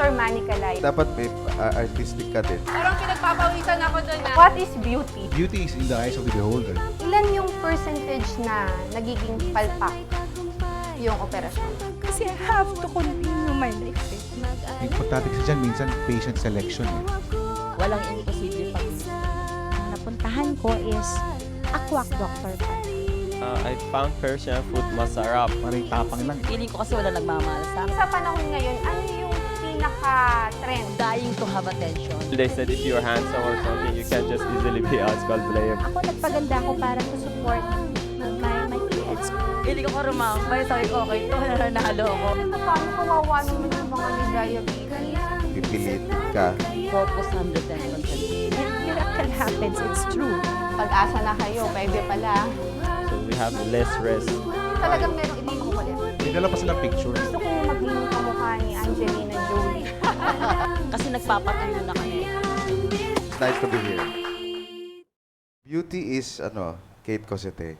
Dr. Manny Calay. Dapat may artistic ka din. Parang pinagpapawisan ako doon na. What is beauty? Beauty is in the eyes of the beholder. Ilan yung percentage na nagiging palpak yung operasyon? Kasi I have to continue my life. Yung pagtatik sa dyan, minsan patient selection. Walang imposible pag Ang napuntahan ko is Aquac Doctor pa. I found Persian food masarap. Parang tapang lang. feeling ko kasi wala nagmamahal sa akin. Sa panahon ngayon, ano yung pinaka-trend? Dying to have attention. They said if you're handsome or something, you can just easily be called player. Ako nagpaganda ako para to support my kids. Feeling ko rumambay, sabi ko okay to, nanalo ako. Paano kawawa naman yung mga may diabetes? Pipilitin ka. Focus 110%. If miracle happens, it's true. Pag-asa na kayo, pwede pala. So we have less rest. Talagang merong ibang makukulit. May dala pa silang picture. Gusto ko yung maging kamukha ni Angelina Jolie. Kasi nagpapatuyo na kami. It's nice to be here. Beauty is, Kate Cosete.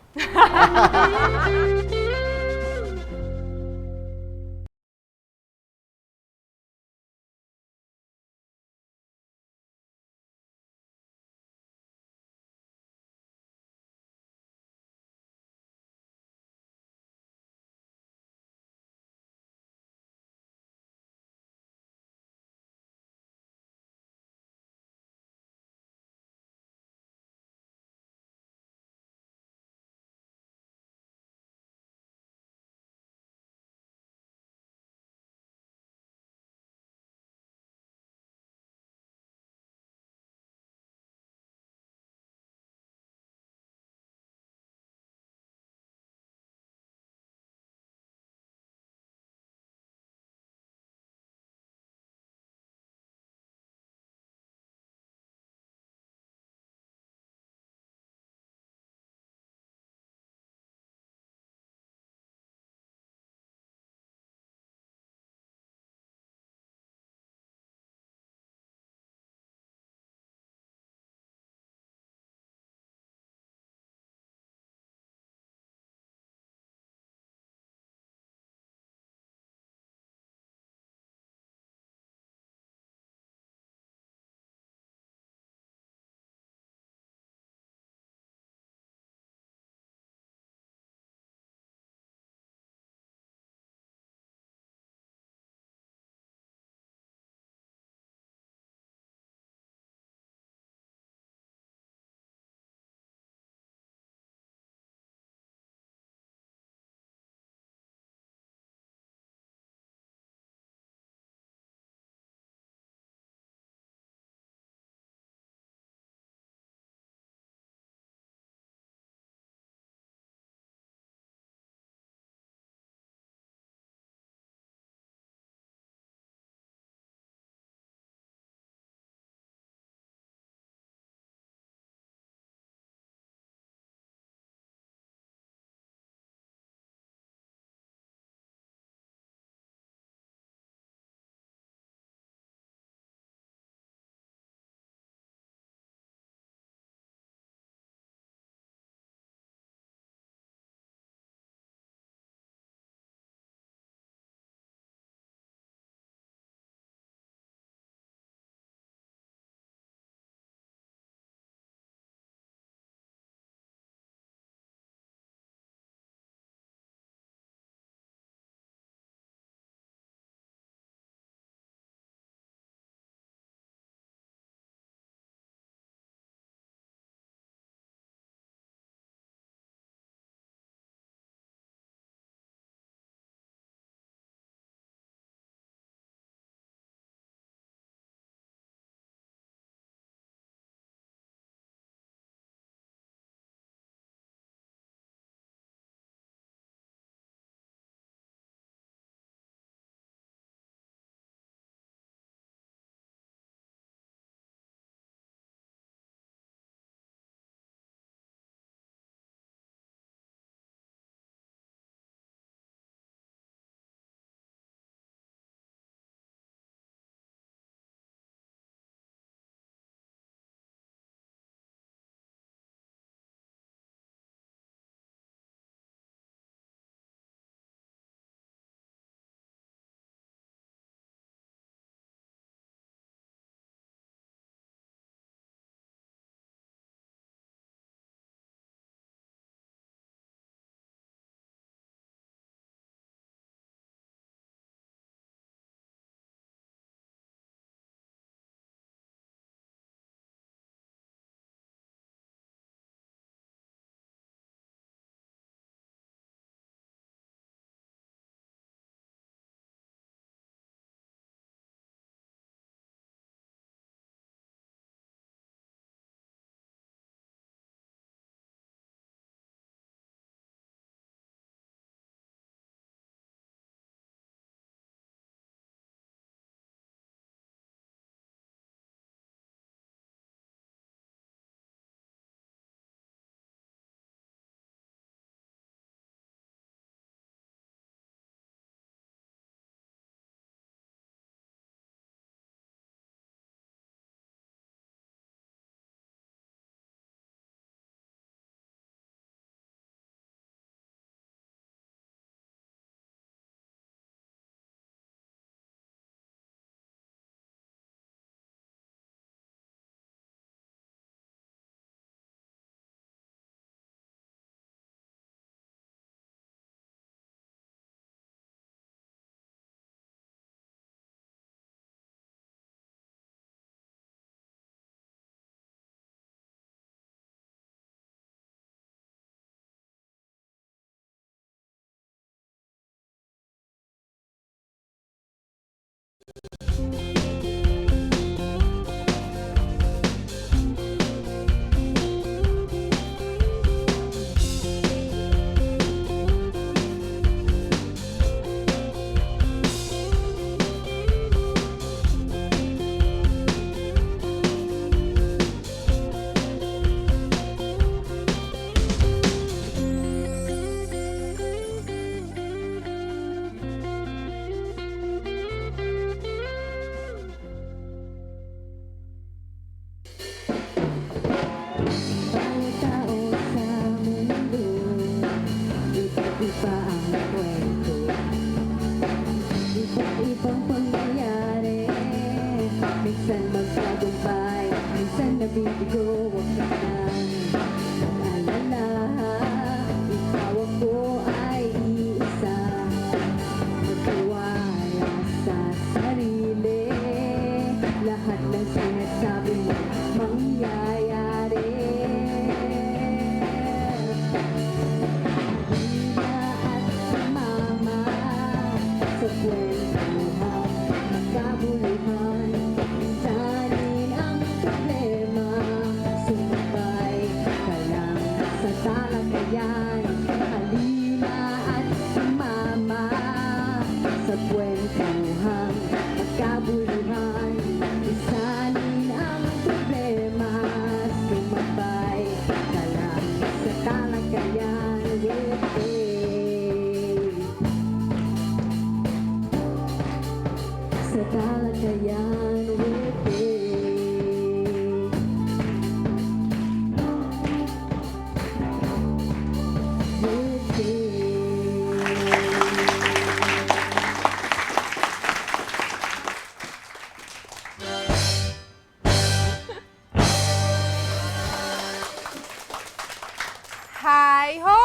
Hi ho!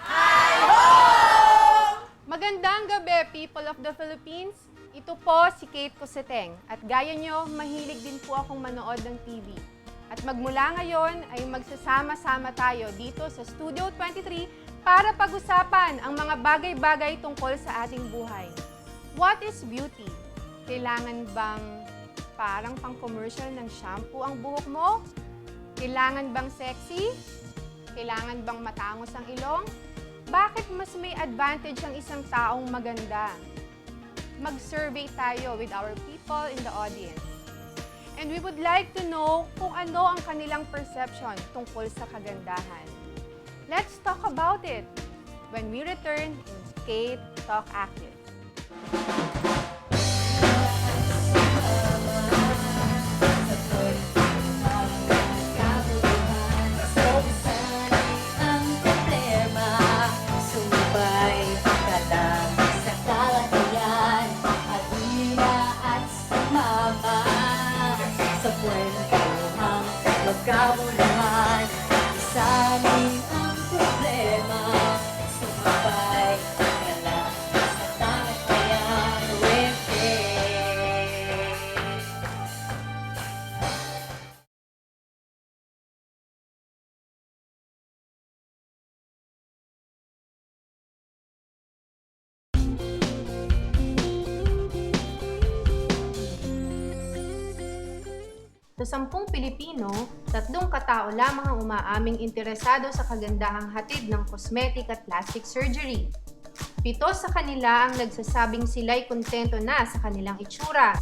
Hi ho! Magandang gabi, people of the Philippines. Ito po si Kate Coseteng at gaya nyo, mahilig din po akong manood ng TV. At magmula ngayon ay magsasama-sama tayo dito sa Studio 23 para pag-usapan ang mga bagay-bagay tungkol sa ating buhay. What is beauty? Kailangan bang parang pang-commercial ng shampoo ang buhok mo? Kailangan bang sexy? Kailangan bang matangos ang ilong? Bakit mas may advantage ang isang taong maganda? Mag-survey tayo with our people in the audience. And we would like to know kung ano ang kanilang perception tungkol sa kagandahan. Let's talk about it when we return in Kate Talk Active. Magkabuluhan, isanin ang problema, sumabay ka lang sa talakayan with Kate. Sa 10 Pilipino, 3 katao lamang ang umaaming interesado sa kagandahang hatid ng cosmetic at plastic surgery. 7 sa kanila ang nagsasabing sila'y kontento na sa kanilang itsura.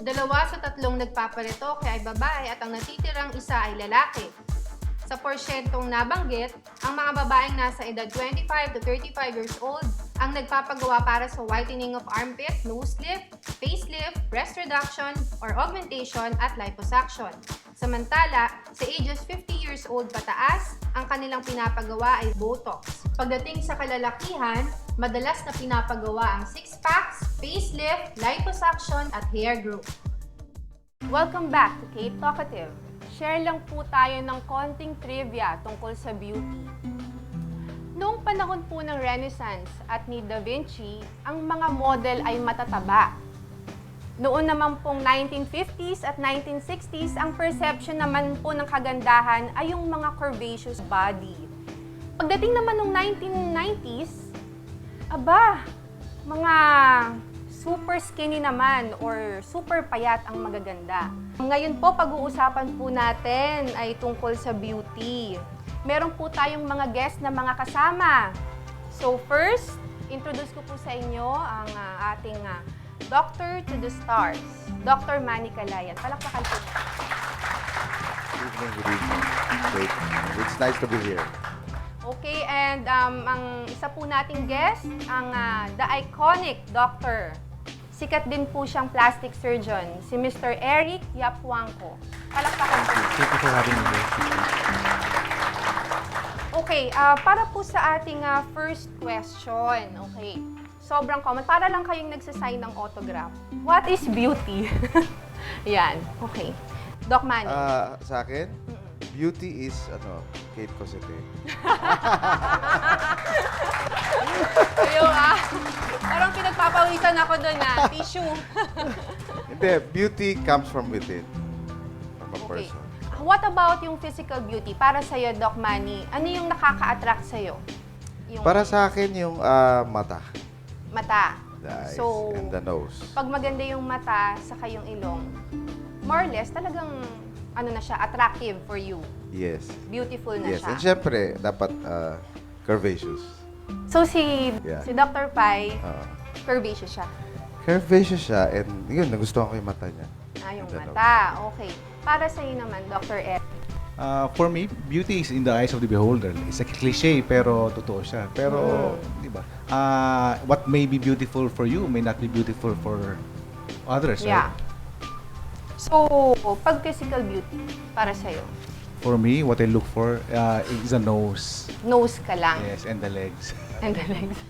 2 sa 3 nagpaparetoke ay babae at ang natitirang isa ay lalaki. Sa porsyentong nabanggit, ang mga babaeng nasa edad 25 to 35 years old ang nagpapagawa para sa whitening of armpit, nose lift, facelift, breast reduction, or augmentation at liposuction. Samantala, sa ages 50 years old pataas, ang kanilang pinapagawa ay Botox. Pagdating sa kalalakihan, madalas na pinapagawa ang six-packs, facelift, liposuction, at hair growth. Welcome back to Kate Talkative. Share lang po tayo ng konting trivia tungkol sa beauty. Noong panahon po ng Renaissance at ni Da Vinci, ang mga model ay matataba. Noon naman pong 1950s at 1960s, ang perception naman po ng kagandahan ay yung mga curvaceous body. Pagdating naman ng 1990s, aba, mga super skinny naman or super payat ang magaganda. Ngayon po, pag-uusapan po natin ay tungkol sa beauty. Meron po tayong mga guest na mga kasama. So first, introduce ko po sa inyo ang ating Doctor to the Stars, Dr. Manny Calayan. Palakpakan po. Good evening, good evening. Great. It's nice to be here. Okay, and ang isa po nating guest, ang the iconic doctor. Sikat din po siyang plastic surgeon, si Mr. Eric Yapuangco. Palakpakan po. Thank you for having me. Okay, para po sa ating first question, okay. Sobrang common, para lang kayong nagsasign ng autograph. What is beauty? Yan, okay. Doc Manny. Sa akin, beauty is, Kate Coseteng. Ayun parang pinagpapawisan ako doon tissue. Hindi, beauty comes from within. From a Okay. person. What about yung physical beauty? Para sa'yo, Doc Manny, ano yung nakaka-attract sa'yo? Yung Para sa akin, yung mata. mata. The eyes So, and the nose. Pag maganda yung mata saka yung ilong, more or less talagang ano na siya, attractive for you. Yes. Beautiful na Yes. siya. And syempre, dapat curvaceous. So si Yeah. si Dr. Pai, Uh, curvaceous siya. curvaceous siya and yun, nagustuhan ko yung mata niya. Yung And the nose. mata. Okay. Para sa iyo naman, Dr. Ed. For me, beauty is in the eyes of the beholder. It's a cliche, pero totoo siya. Pero, di ba? What may be beautiful for you may not be beautiful for others, Yeah. right? So, pag physical beauty, para sa iyo, For me, what I look for is the nose. nose ka lang. Yes, and the legs. And the legs.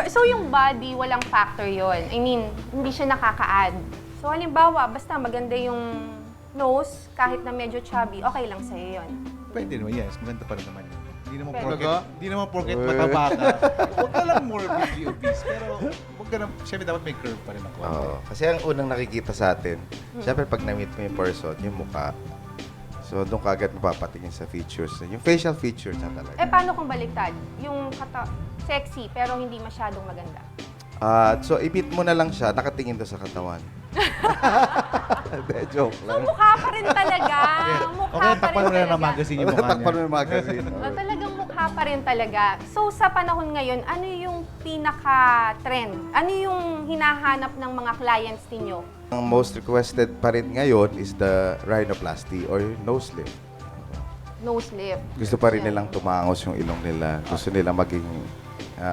So, yung body, walang factor yon. I mean, hindi siya nakaka-add. So, halimbawa, basta maganda yung nose, kahit na medyo chubby, okay lang sa'yo yun. Pwede naman, yes. Maganda pa rin naman yun. Pwede. Hindi naman porket mataba ka. Huwag ka lang morbidly obese. Pero, huwag ka na, syempre dapat may curve pa rin ang konti. Oo. Kasi ang unang nakikita sa atin, syempre pag na-meet mo yung person, yung mukha. So, doon ka agad mapapatingin sa features. Yung facial features na talaga. Paano kung baliktad? Yung sexy, pero hindi masyadong maganda. So, i-meet mo na lang siya, nakatingin doon sa katawan. Hindi, joke So, lang. mukha pa rin talaga. Mukha Okay, pa takpan rin mo na ng talaga. magazine yung mukha Takpan mo niya. yung magazine. Talagang mukha pa rin talaga. So, sa panahon ngayon, ano yung pinaka-trend? Ano yung hinahanap ng mga clients ninyo? Ang most requested pa rin ngayon is the rhinoplasty or nose lift. Nose lift. Gusto pa rin nilang tumangos yung ilong nila. Gusto nila maging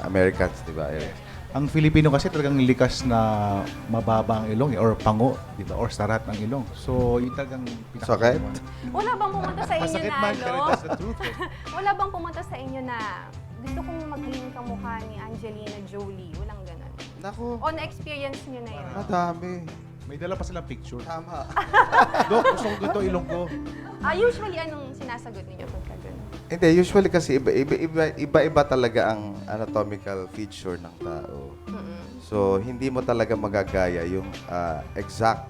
Americans, di ba, Eric? Ang Filipino kasi talagang likas na mababa ang ilong or pango, di ba? Or sarat ng ilong. So, yun talagang Sakit? Wala bang pumunta sa inyo Masakit na, man, pero ano? that's the truth. Eh. Wala bang pumunta sa inyo na gusto kong maging kamukha ni Angelina Jolie? Walang ganun. Naku, O na-experience nyo na yun? madami. May dala pa silang picture. Tama. Dok, gusto ko ganito ilong ko. Usually, anong sinasagot ninyo pagka ganun? Hindi, usually kasi iba-iba talaga ang anatomical feature ng tao. So, hindi mo talaga magagaya yung exact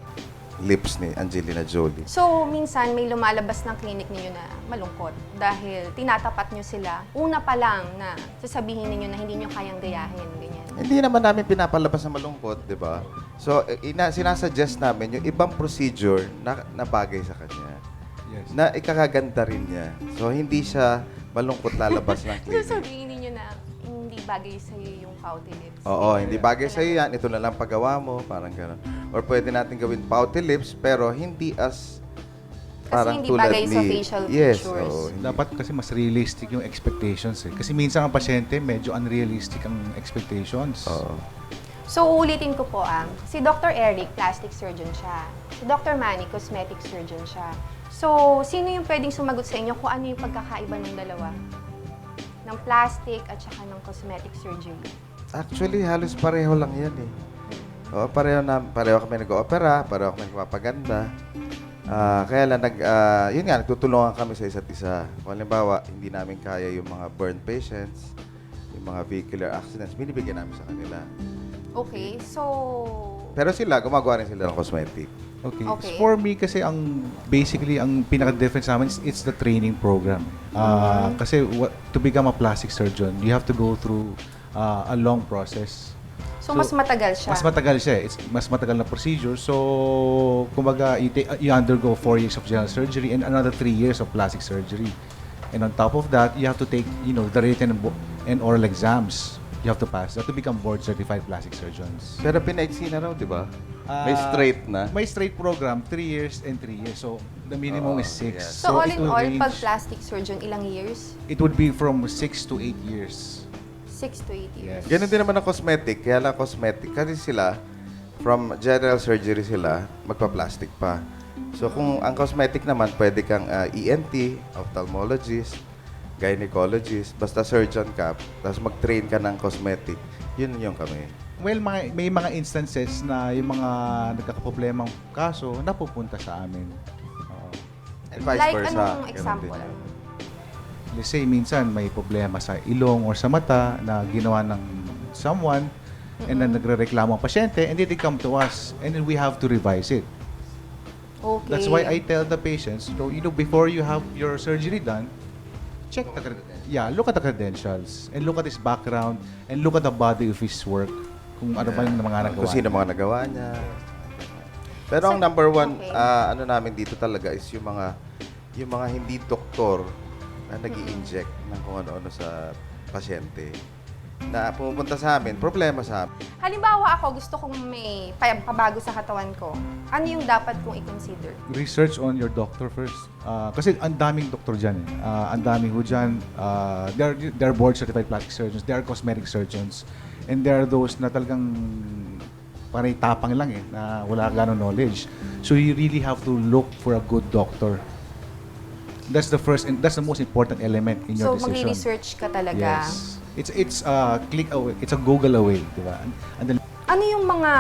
lips ni Angelina Jolie. So, minsan may lumalabas ng clinic ninyo na malungkot dahil tinatapat nyo sila. Una pa lang na sasabihin ninyo na hindi nyo kayang gayahin, ganyan. Hindi naman namin pinapalabas na malungkot, di ba? So, sinasuggest namin yung ibang procedure na bagay sa kanya. Yes. Na ikakaganda rin niya. So, hindi siya malungkot lalabas ng clinic. Sasabihin ninyo na hindi bagay sa'yo yung pouty lips. Oo, hindi bagay sa'yo yan. Ito na lang paggawa mo. Parang gano'n. Or pwede natin gawin pouty lips, pero hindi as parang hindi tulad bagay sa ni... facial Yes, features. oo, hindi. Dapat kasi mas realistic yung expectations eh. Kasi minsan ang pasyente, medyo unrealistic ang expectations. Oo. So, uulitin ko po si Dr. Eric, plastic surgeon siya. Si Dr. Manny, cosmetic surgeon siya. So, sino yung pwedeng sumagot sa inyo kung ano yung pagkakaiba ng dalawa? Ng plastic at saka ng cosmetic surgery. Actually, halos pareho lang yan eh. Oo, pareho kami nag-opera, pareho kami nagpapaganda. Kaya lang, yun nga, nagtutulungan kami sa isa't isa. Kung halimbawa, hindi namin kaya yung mga burn patients, yung mga vehicular accidents, binibigyan namin sa kanila. Okay, so... Pero sila, gumagawa rin sila ng cosmetic. Okay. Okay. For me kasi basically ang pinaka-difference namin is it's the training program. Kasi to become a plastic surgeon, you have to go through a long process. So, mas matagal siya. Mas matagal siya. It's mas matagal na procedure. So, kumbaga, you undergo 4 years of general surgery and another 3 years of plastic surgery. And on top of that, you have to take, the written and oral exams. You have to pass that to become board-certified plastic surgeons. Pero pinaiksi na raw, di ba? May straight na. May straight program, 3 years and 3 years. So, the minimum is 6. yes. So, all it in will all, range- pag plastic surgeon, ilang years? It would be from 6 to 8 years. 6 to 8 years. Yes. Ganun din naman ang cosmetic. Kaya lang cosmetic. Kasi sila, from general surgery sila, magpa-plastic pa. So, kung ang cosmetic naman, pwede kang ENT, ophthalmologist, gynecologist, basta surgeon ka, tapos mag-train ka ng cosmetic. Yun yung kami. Well, may mga instances na yung mga nagkakaproblemang kaso napupunta sa amin. And vice Like, versa. anong Ganun example? din yun. Let's say, minsan may problema sa ilong or sa mata na ginawa ng someone and then nagre-reklamo ang pasyente and then they come to us and then we have to revise it. Okay. That's why I tell the patients, before you have your surgery done, check look at the credentials and look at his background and look at the body of his work. Kung ano ba yung mga nagawa. Kung sino niya. mga nagawa niya. Pero ang number one, okay. ano namin dito talaga is yung mga hindi doktor na nag-i-inject ng kung ano-ano sa pasyente na pumupunta sa amin, problema sa amin. Halimbawa ako, gusto kong may pabago sa katawan ko. Ano yung dapat kong i-consider? Research on your doctor first. Kasi ang daming doktor dyan. Ang daming ho dyan. There are board-certified plastic surgeons. There are cosmetic surgeons. And there are those na talagang parang tapang lang na wala gano'ng knowledge. So you really have to look for a good doctor. That's the first and that's the most important element in your So, decision. magre-research ka talaga. Yes. It's a click away. It's a Google away, di ba? And then Ano yung mga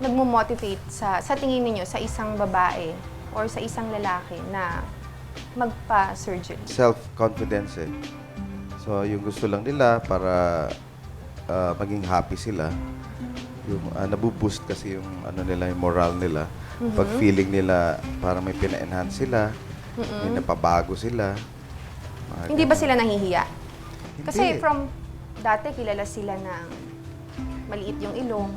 nagmo-motivate sa tingin niyo sa isang babae or sa isang lalaki na magpa-surgery? Self-confidence eh. So, yung gusto lang nila para maging happy sila. Yung nabuboost kasi yung ano nila, yung moral nila. Pag feeling nila parang may pina-enhance sila, may napabago sila. Mga Hindi ba ganun. sila nahihiya? Hindi. Kasi from dati kilala sila ng maliit yung ilong,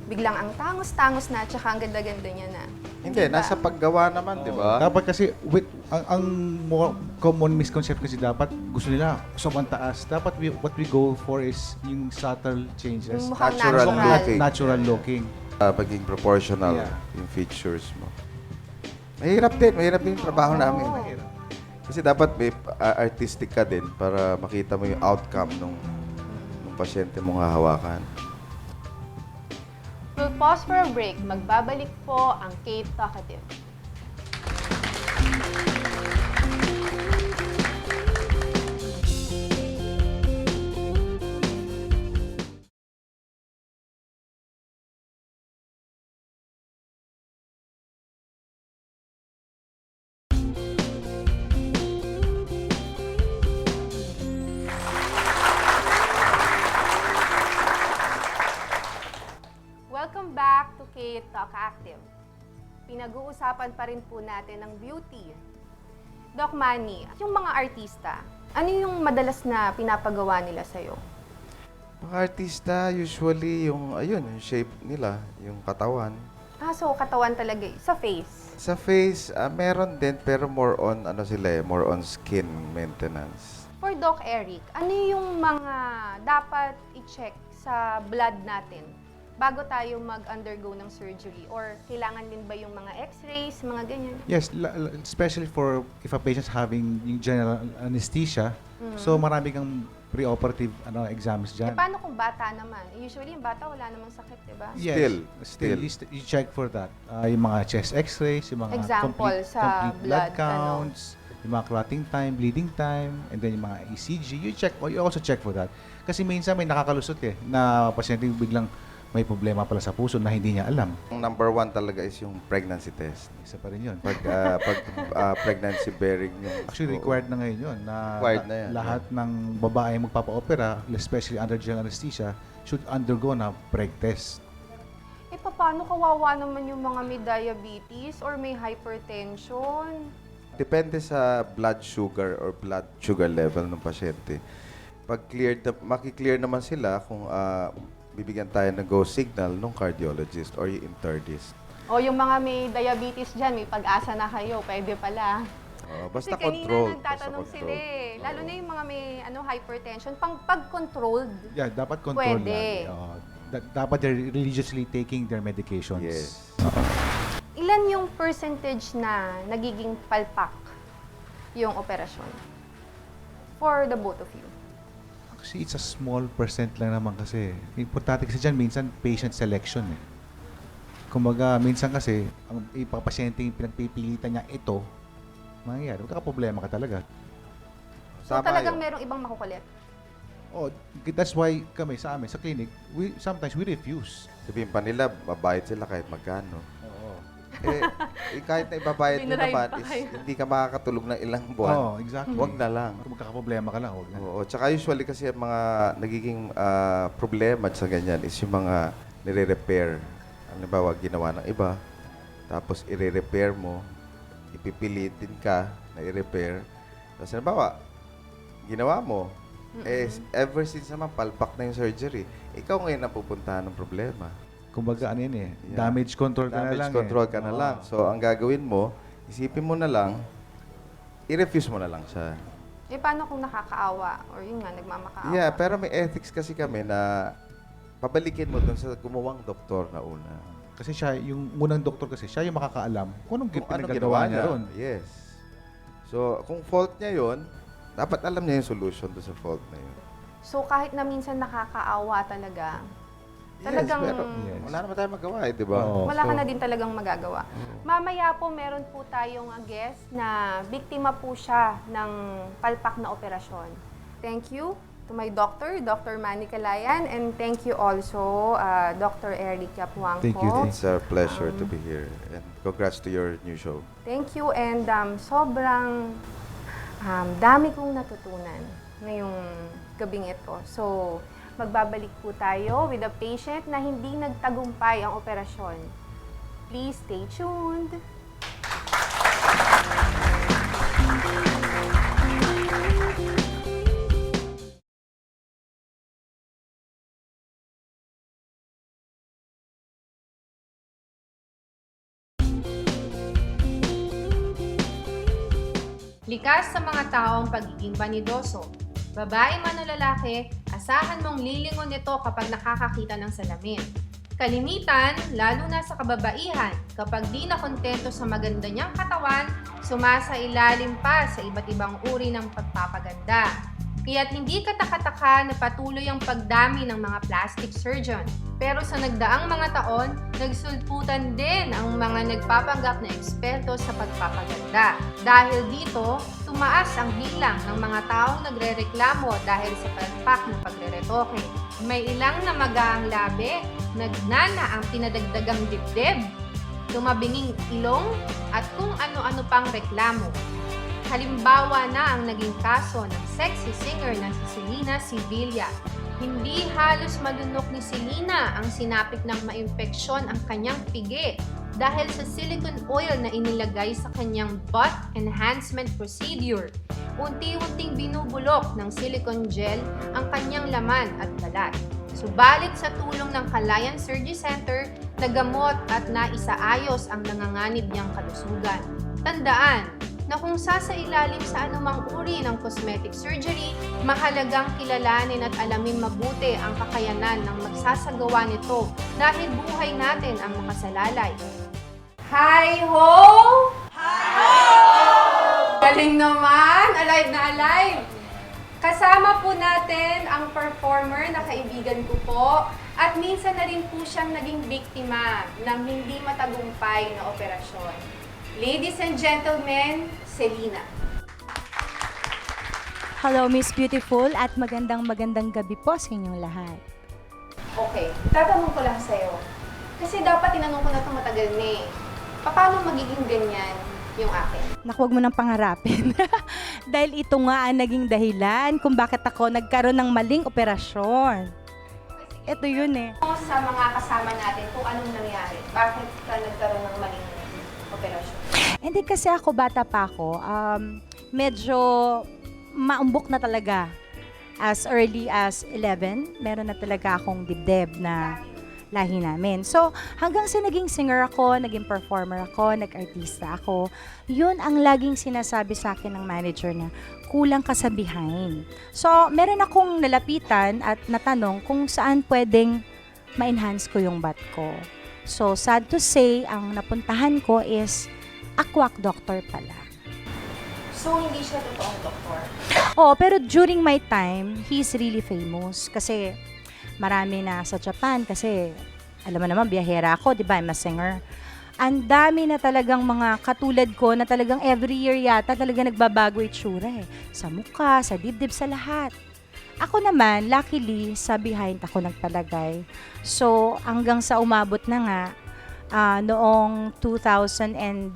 biglang ang tangos-tangos na, tsaka ang ganda-ganda niya na. Hindi, ba? nasa paggawa naman, di ba? dapat kasi ang more common misconception kasi dapat gusto nila sobrang taas. Dapat what we go for is yung subtle changes. Yung mukhang Natural natural. looking. Natural looking. Maging proportional Yeah. yung features mo. Mahirap din yung trabaho namin. Kasi dapat may artistic ka din para makita mo yung outcome nung pasyente mong hahawakan. We'll pause for a break. Magbabalik po ang Kate Talkative. Welcome back to Kate Talk Active. Pinag-uusapan pa rin po natin ang beauty. Doc Manny, yung mga artista, ano yung madalas na pinapagawa nila sa'yo? Mga artista, usually yung shape nila, yung katawan. So katawan talaga sa face. Sa face, meron din pero more on more on skin maintenance. For Doc Eric, ano yung mga dapat i-check sa blood natin bago tayo mag-undergo ng surgery? Or kailangan din ba yung mga x-rays, mga ganyan? Yes, especially for if a patient's having yung general anesthesia. So marami kang pre-operative exams dyan. Paano kung bata naman? Usually yung bata wala namang sakit, di ba? Yes, Still. you check for that. Yung mga chest x-rays, yung mga Example, sa complete blood, counts, yung mga clotting time, bleeding time, and then yung mga ECG, you also check for that. Kasi minsan may nakakalusot na pasyente biglang may problema pala sa puso na hindi niya alam. Ang number one talaga is yung pregnancy test. Isa pa rin yun. Pag pregnancy bearing yung... Actually, required na ngayon yun na Required na yan, lahat ng babae magpapa-opera, especially under general anesthesia, should undergo na preg test. Paano kawawa naman yung mga may diabetes or may hypertension? Depende sa blood sugar or blood sugar level ng pasyente. Pag maki-clear naman sila kung bibigyan tayo ng go signal ng cardiologist or yung internist. O yung mga may diabetes dyan, may pag-asa na kayo, pwede pala. Basta Kasi controlled. kanina nagtatanong sila lalo na yung mga may hypertension, pag-controlled. Yeah, dapat control Pwede. lang. Dapat they're religiously taking their medications. Yes. Ilan yung percentage na nagiging palpak yung operasyon? For the both of you. Actually, it's a small percent lang naman kasi. Importante kasi dyan, minsan patient selection Kumbaga, minsan kasi, ang ipapasyente yung pinagpipilitan niya ito, mangyayari. Magkakaproblema ka talaga. So Tama talagang yun. merong ibang makukulit. Oh, that's why kami sa amin, sa clinic, sometimes we refuse. Sabihin pa nila, babayad sila kahit magkano. Oo. Kahit na ibabayad mo Binribe naman, pa is kayo. hindi ka makakatulog ng ilang buwan. Oo, exactly. Huwag na lang. Kung magkakaproblema ka lang, huwag na. Oo. Tsaka usually kasi ang mga nagiging problema sa ganyan is yung mga nire-repair. Halimbawa, ginawa ng iba, tapos i-repair mo, ipipilitin ka na i-repair. Tapos halimbawa, ginawa mo. Ever since naman, palpak na yung surgery. Ikaw ngayon ang pupuntahan ng problema. Kumbaga, ano yun eh, Yeah. damage control ka na lang. Damage control ka na Oo. lang. So, ang gagawin mo, isipin mo na lang, i-refuse mo na lang siya. Eh, paano kung nakakaawa? Or yun nga, nagmamakaawa? Yeah, pero may ethics kasi kami na pabalikin mo dun sa gumawang doktor na una. Kasi siya, yung unang doktor kasi, siya yung makakaalam kung anong Kung ano pinagagawa niya ron. Yes. So, kung fault niya yon, dapat alam niya yung solution doon sa fault na yun. So, kahit na minsan nakakaawa talaga, talagang Yes, pero wala naman tayong magawa eh, di ba? Oo. wala ka So, na din talagang magagawa. Mamaya po, meron po tayong guest na biktima po siya ng palpak na operasyon. Thank you to my doctor, Dr. Manny Calayan, and thank you also, Dr. Eric Yapuangco. Thank you, It's a pleasure to be here. And congrats to your new show. Thank you, and sobrang dami kong natutunan ngayong gabing ito. So, magbabalik po tayo with a patient na hindi nagtagumpay ang operasyon. Please stay tuned. Likas sa mga taong pagiging vanidoso. Babae man o lalaki, asahan mong lilingon nito kapag nakakakita ng salamin. Kalimitan, lalo na sa kababaihan, kapag di na kontento sa maganda niyang katawan, sumasailalim pa sa iba't ibang uri ng pagpapaganda. Kaya't hindi katakataka na patuloy ang pagdami ng mga plastic surgeon. Pero sa nagdaang mga taon, nagsulputan din ang mga nagpapanggap na eksperto sa pagpapaganda. Dahil dito, tumaas ang bilang ng mga taong nagrereklamo dahil sa palpak ng pagreretoke. May ilang namagaang labi, nagnana ang pinadagdagang dibdib, tumabinging ilong, at kung ano-ano pang reklamo. Halimbawa na ang naging kaso ng sexy singer na si Selena Sevilla. Hindi halos malunok ni Selena ang sinapit ng maimpeksyon ang kanyang pigi dahil sa silicone oil na inilagay sa kanyang butt enhancement procedure. Unti-unting binubulok ng silicone gel ang kanyang laman at balat. Subalit sa tulong ng Calayan Surgery Center, nagamot at naisaayos ang nanganganib niyang kalusugan. Tandaan na kung sasailalim sa anumang uri ng cosmetic surgery, mahalagang kilalanin at alamin mabuti ang kakayanan ng magsasagawa nito dahil buhay natin ang nakasalalay. Hi-ho! Hi-ho! Galing naman! Alive na alive! Kasama po natin ang performer na kaibigan ko po at minsan na rin po siyang naging biktima ng hindi matagumpay na operasyon. Ladies and gentlemen, Selena. Hello, Miss Beautiful, at magandang gabi po sa inyong lahat. Okay, tatanong ko lang sa'yo. Kasi dapat tinanong ko na ito matagal na eh. Paano magiging ganyan yung akin? Naku, huwag mo nang pangarapin. Dahil ito nga ang naging dahilan kung bakit ako nagkaroon ng maling operasyon. Ito yun eh. Sa mga kasama natin, kung anong nangyari, bakit ka nagkaroon ng maling operasyon? Hindi kasi ako, bata pa ako, medyo maumbok na talaga. As early as 11, meron na talaga akong dibdib na lahi namin. So, hanggang sa naging singer ako, naging performer ako, nag-artista ako, yun ang laging sinasabi sa akin ng manager na kulang ka sa behind. So, meron akong nalapitan at natanong kung saan pwedeng ma-enhance ko yung butt ko. So, sad to say, ang napuntahan ko is aquac doctor pala. So, hindi siya totoong doktor? Oo, pero during my time, he's really famous. Kasi marami na sa Japan. Kasi, alam mo naman, biyahera ako, di ba? I'm a singer. Ang dami na talagang mga katulad ko na talagang every year yata talaga nagbabago itsura eh. Sa mukha, sa dibdib, sa lahat. Ako naman, luckily, sa behind ako nagpalagay. So, hanggang sa umabot na nga, noong 2008,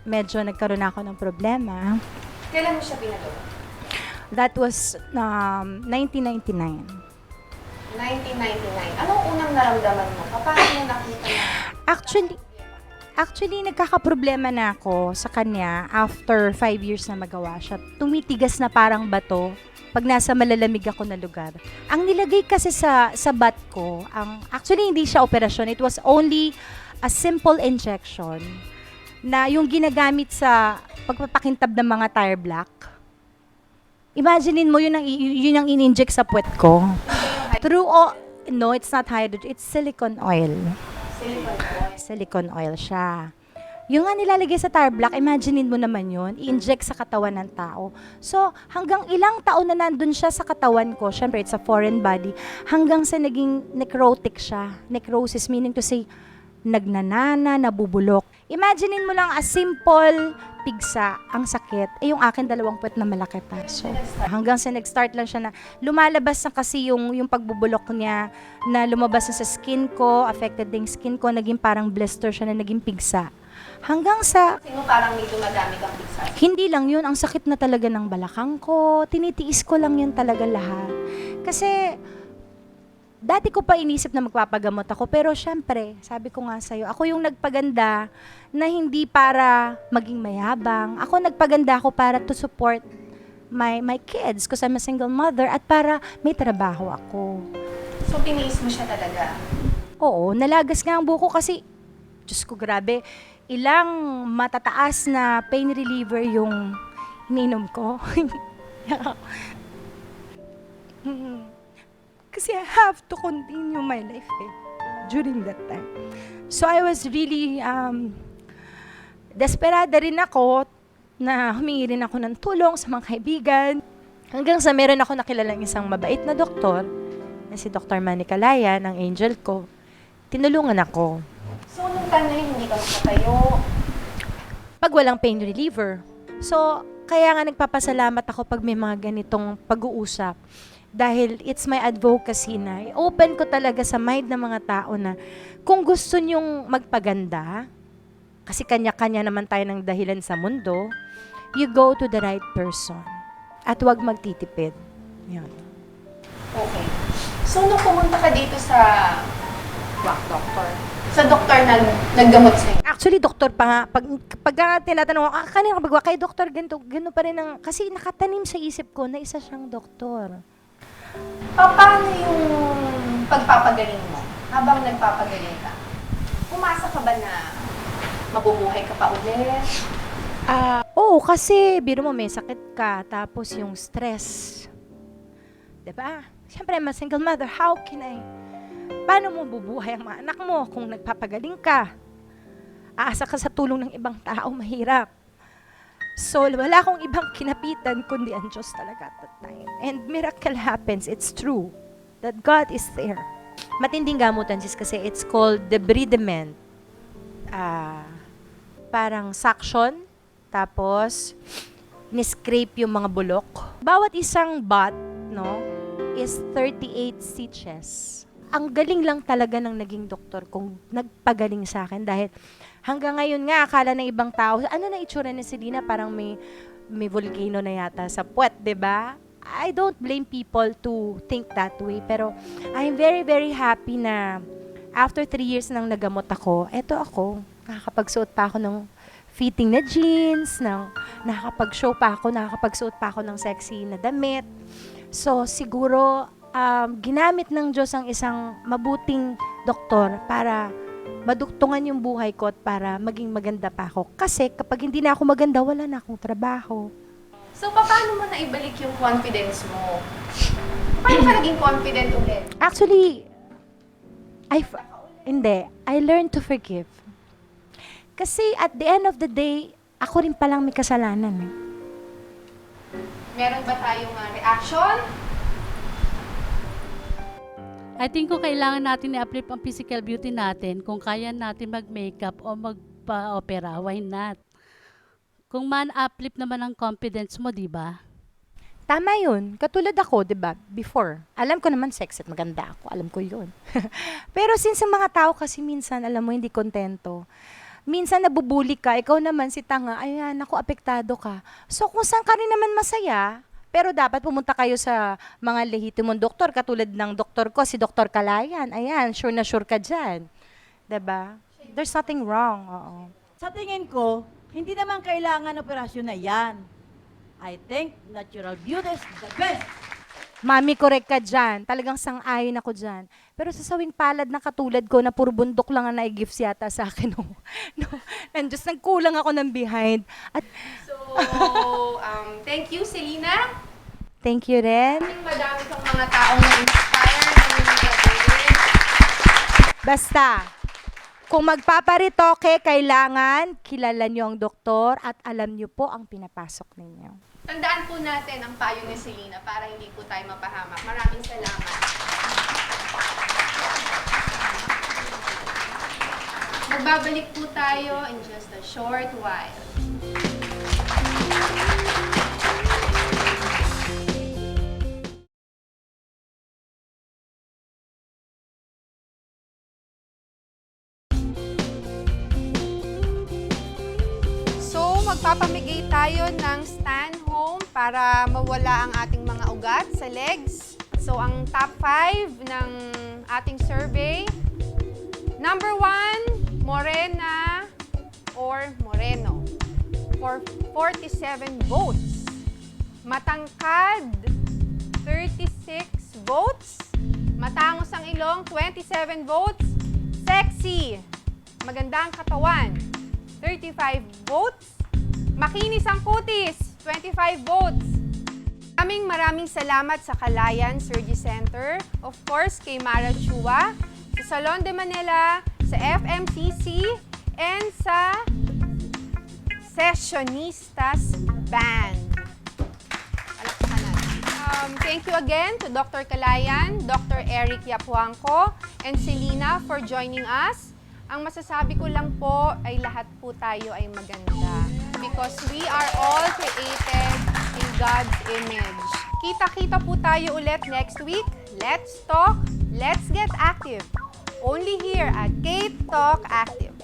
medyo nagkaroon ako ng problema. Kailan mo siya pinagawa? That was 1999. 1999. Anong unang naramdaman mo? Paano mo nakita na? Actually, nagkakaproblema na ako sa kanya after 5 years na magawa siya. Tumitigas na parang bato pag nasa malalamig ako na lugar. Ang nilagay kasi sa bat ko, actually hindi siya operasyon. It was only a simple injection na yung ginagamit sa pagpapakintab ng mga tire block. Imaginein mo, yun ang in-inject sa puwet ko. No, it's not hydrogen. It's silicone oil. Silicone oil siya. Yung nga nilalagay sa tire block, imaginein mo naman yun, i-inject sa katawan ng tao. So, hanggang ilang taon na nandun siya sa katawan ko, syempre, it's a foreign body, hanggang sa naging necrotic siya. Necrosis, meaning to say, nagnanana, nabubulok. Imaginein mo lang a simple pigsa, ang sakit, yung akin 2 puwet na malaki pa. So, hanggang sa nag-start lang siya na lumalabas na kasi yung pagbubulok niya, na lumabas na sa skin ko, affected din skin ko, naging parang blister siya na naging pigsa. Hanggang sa, Sino parang may dumadami kang pigsa? hindi lang yun, ang sakit na talaga ng balakang ko, tinitiis ko lang yun talaga lahat. Kasi, dati ko pa inisip na magpapagamot ako, pero syempre, sabi ko nga sa'yo, ako yung nagpaganda na hindi para maging mayabang. Ako nagpaganda ako para to support my kids, because I'm a single mother, at para may trabaho ako. So, tiniis mo siya talaga? Oo, nalagas nga ang buko kasi, Diyos ko, grabe, ilang matataas na pain reliever yung ininom ko. Kasi I have to continue my life during that time. So I was really desperada rin ako na humingi rin ako ng tulong sa mga kaibigan. Hanggang sa meron ako nakilalang isang mabait na doktor, na si Dr. Manny Calaya, ng angel ko. Tinulungan ako. So, nung time na yun, hindi ka makatayo. Pag walang pain reliever. So, kaya nga nagpapasalamat ako pag may mga ganitong pag-uusap. Dahil it's my advocacy na open ko talaga sa mind ng mga tao na kung gusto nyong magpaganda, kasi kanya-kanya naman tayo ng dahilan sa mundo, you go to the right person. At huwag magtitipid. Yan. Okay. So, nung pumunta ka dito sa quack doctor, sa doktor na naggamot sa'yo, Actually, doktor pa nga, pag nga tinatanong ako, kanina ka kay doktor, ganito pa rin ang, kasi nakatanim sa isip ko na isa siyang doktor. paano yung pagpapagaling mo habang nagpapagaling ka? Umasa ka ba na mabubuhay ka pa ulit? Oo, kasi biro mo may sakit ka, tapos yung stress. Diba? Siyempre, I'm a single mother, how can I? Paano mo bubuhay ang mga anak mo kung nagpapagaling ka? Aasa ka sa tulong ng ibang tao, mahirap. So, wala akong ibang kinapitan kundi ang Diyos talaga at that time. And miracle happens, it's true. That God is there. Matinding gamutan, sis, kasi it's called debridement. Parang suction, tapos ni-scrape yung mga bulok. Bawat isang bat, no, is 38 stitches. Ang galing lang talaga ng naging doktor kung nagpagaling sa akin dahil hanggang ngayon nga akala ng ibang tao, ano na itsura ni Selena, parang may volcano na yata sa puwet, 'di ba? I don't blame people to think that way, pero I'm very, very happy na after 3 years nang nagamot ako, eto ako, nakakapagsuot pa ako ng fitting na jeans, nakakapag-show pa ako, nakakapagsuot pa ako ng sexy na damit. So, siguro, ginamit ng Diyos ang isang mabuting doktor para maduktungan yung buhay ko at para maging maganda pa ako. Kasi kapag hindi na ako maganda, wala na akong trabaho. So, paano mo naibalik yung confidence mo? Paano ka naging confident ulit? Actually, I learned to forgive. Kasi at the end of the day, ako rin palang may kasalanan. Meron ba tayong reaction? I think kung kailangan natin i-uplift ang physical beauty natin, kung kaya natin mag-makeup o magpa-opera, why not? Kung man-uplift naman ang confidence mo, di ba? Tama yun. Katulad ako, di ba, before. Alam ko naman sex at maganda ako. Alam ko yun. Pero since ang mga tao kasi minsan, alam mo, hindi kontento. Minsan nabubuli ka, ikaw naman si tanga, ayan, ako, apektado ka. So kung saan ka rin naman masaya, pero dapat pumunta kayo sa mga lehitimong doktor, katulad ng doktor ko, si Dr. Calayan. Ayan, sure na sure ka dyan. Diba? There's nothing wrong. Oo. Sa tingin ko, hindi naman kailangan operasyon na yan. I think natural beauty is the best. Mami, correct ka dyan. Talagang sang-ayon ako dyan. Pero sa sawing palad na katulad ko na puro bundok lang ang nai-gifts yata sa akin. No. And just nagkulang ako ng behind. At So, thank you, Selena. thank you rin. Madami kang mga taong na-inspire ng mga kapatid. Basta, kung magpaparitoke, kailangan kilala niyo ang doktor at alam niyo po ang pinapasok ninyo. Tandaan po natin ang payo ni Selena para hindi po tayo mapahamak. Maraming salamat. Magbabalik po tayo in just a short while. So, magpapamigay tayo ng stand home para mawala ang ating mga ugat sa legs. So, ang top 5 ng ating survey. Number 1, Morena or Moreno for 47 votes. Matangkad, 36 votes. Matangos ang ilong, 27 votes. Sexy, magandang katawan, 35 votes. Makinis ang kutis, 25 votes. Maraming salamat sa Kalayan Surgery Center, of course kay Mara Chua, sa Salon de Manila, sa FMCC, and sa Sessionistas Band. Palakpakan natin. Thank you again to Dr. Kalayan, Dr. Eric Yapuangco, and Selena for joining us. Ang masasabi ko lang po ay lahat po tayo ay maganda because we are all created in God's image. Kita-kita po tayo ulit next week. Let's talk, let's get active. Only here at Kate Talk Active.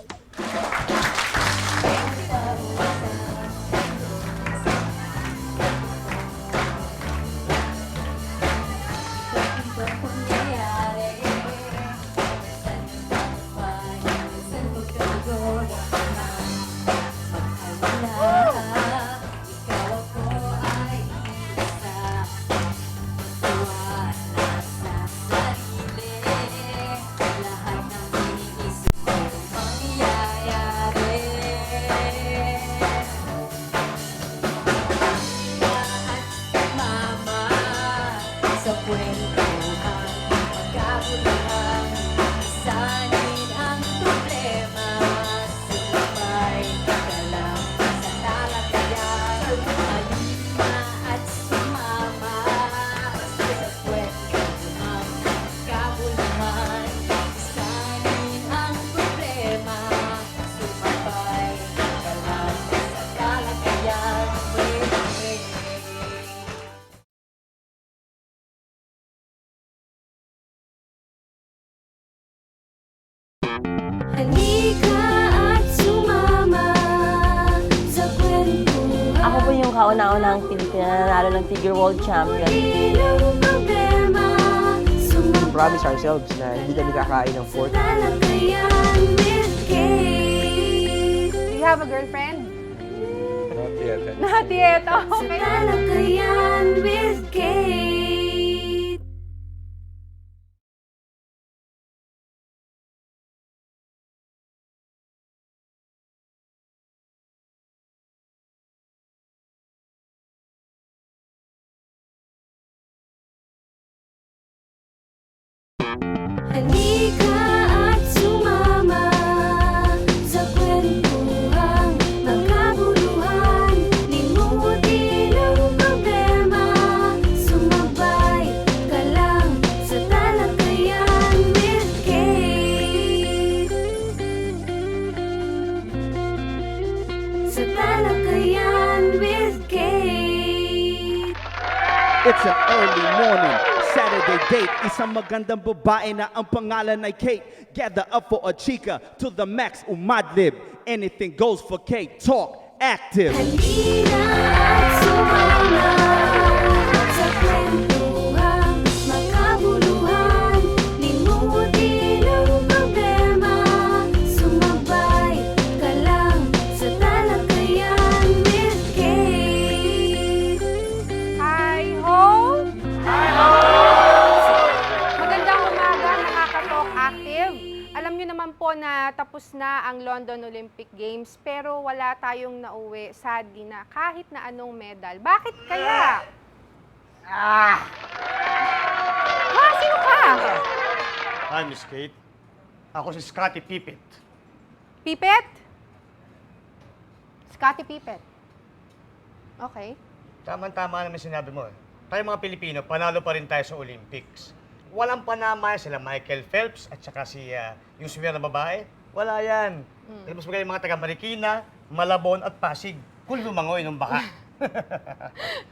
Ako po yung kauna-unahang Pilipina na nanalo ng Figure World Champion. Promise ourselves na hindi kami kakain ng pork. Do you have a girlfriend? Not yet. Not yet. Oh, okay. Halika at sumama sa kwentuhang magkabuluhan. Limutin ang problema, sumabay ka lang sa talakayan with Kate. Sa talakayan with Kate. It's an early morning Saturday date. Isang magandang babae na ang pangalan ay Kate. Gather up for a chica to the max, umadlib. Anything goes for Kate. Talk active. Halika at sumama sa kwentuhang magkabuluhan. Limutin ang problema, sumabay naman po na tapos na ang London Olympic Games pero wala tayong nauwi, sadly, na kahit na anong medal. Bakit kaya? Ha? Sino ka? Hi, Miss Kate. Ako si Scottie Pippen. Pipet? Scottie Pippen. Okay. Tama-tama naman sinabi mo eh. Tayo mga Pilipino, panalo pa rin tayo sa Olympics. Walang panama sila Michael Phelps at saka si yung swimmer na babae. Wala yan. Mas magaling mga taga Marikina, Malabon at Pasig. Kung lumangoy ng baka.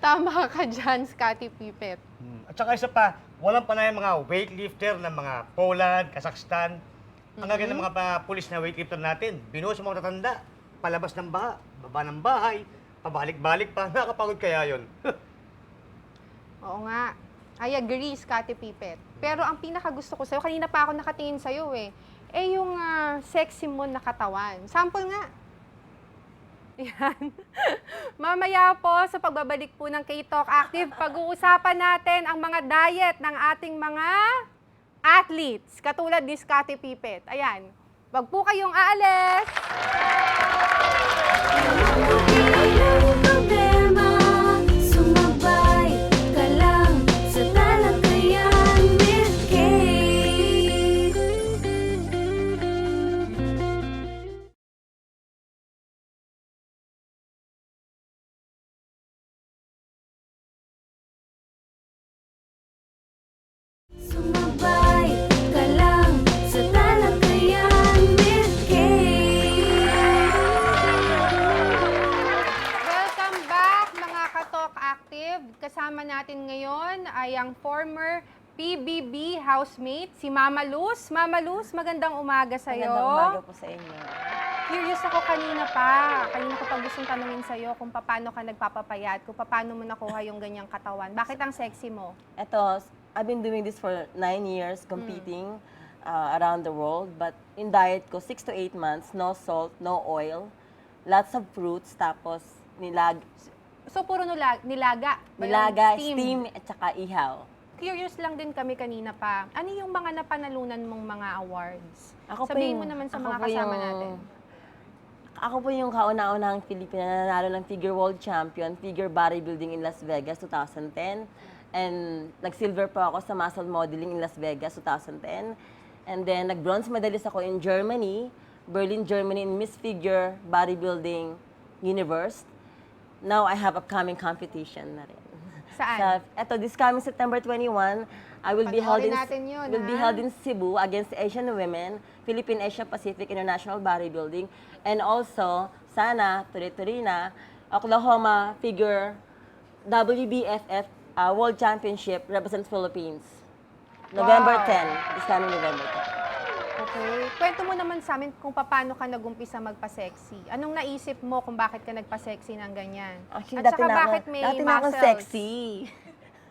Tama ka dyan, Scottie Pippen. At saka isa pa, walang panay mga weightlifter ng mga Poland, Kazakhstan. Ang gagawin ng mga pulis na weightlifter natin, binuhos sa mga tatanda, palabas ng baha, baba ng bahay, pabalik-balik pa. Nakakapagod kaya yun. Oo nga. I agree, Scottie Pippen. Pero ang pinakagusto ko sa'yo, kanina pa ako nakatingin sa'yo yung sexy mo na katawan. Sample nga. Yan. Mamaya po, sa pagbabalik po ng K-Talk Active, pag-uusapan natin ang mga diet ng ating mga athletes, katulad ni Scottie Pippen. Ayan. Wag po kayong aalis. Problema, sumabay ka lang sa talakayan with Kate. Sumabay ka lang sa talakayan with Kate. Welcome back mga Ka-Talk Active. Kasama natin ngayon ay ang former PBB housemate, si Mama Luz. Mama Luz, magandang umaga sa'yo. Magandang umaga po sa inyo. Curious ako kanina pa. Kanina ko pa gustong tanungin sa'yo kung paano ka nagpapapayat, kung paano mo nakuha yung ganyang katawan. Bakit ang sexy mo? Ito, I've been doing this for 9 years, competing around the world. But in diet ko, 6 to 8 months, no salt, no oil, lots of fruits, tapos So, puro nilaga? ba yun? nilaga, steam, at saka ihaw. Curious lang din kami kanina pa. Ano yung mga napanalunan mong mga awards? Ako po Sabihin yung- mo naman sa ako mga po kasama yung- natin. Ako po yung kauna-unahang Filipina na nanalo ng Figure World Champion, Figure Bodybuilding in Las Vegas 2010. And nag-silver po ako sa Muscle Modeling in Las Vegas 2010. And then nag-bronze medalist ako in Germany, Berlin, Germany in Miss Figure Bodybuilding Universe. Now I have upcoming competition na rin. Saan? Eto, this coming September 21, I will be held Panoorin in natin yun, will be ha? held in Cebu against Asian women, Philippine Asia Pacific International Bodybuilding, and also sana tuloy-tuloy na Oklahoma Figure WBFF World Championship represents Philippines. November Wow. 10, this coming November 10. Okay. Kwento mo naman sa amin kung paano ka nag-umpisa magpa-sexy. Anong naisip mo kung bakit ka nagpa-sexy ng ganyan? Actually, At saka bakit may dati na akong muscles? sexy.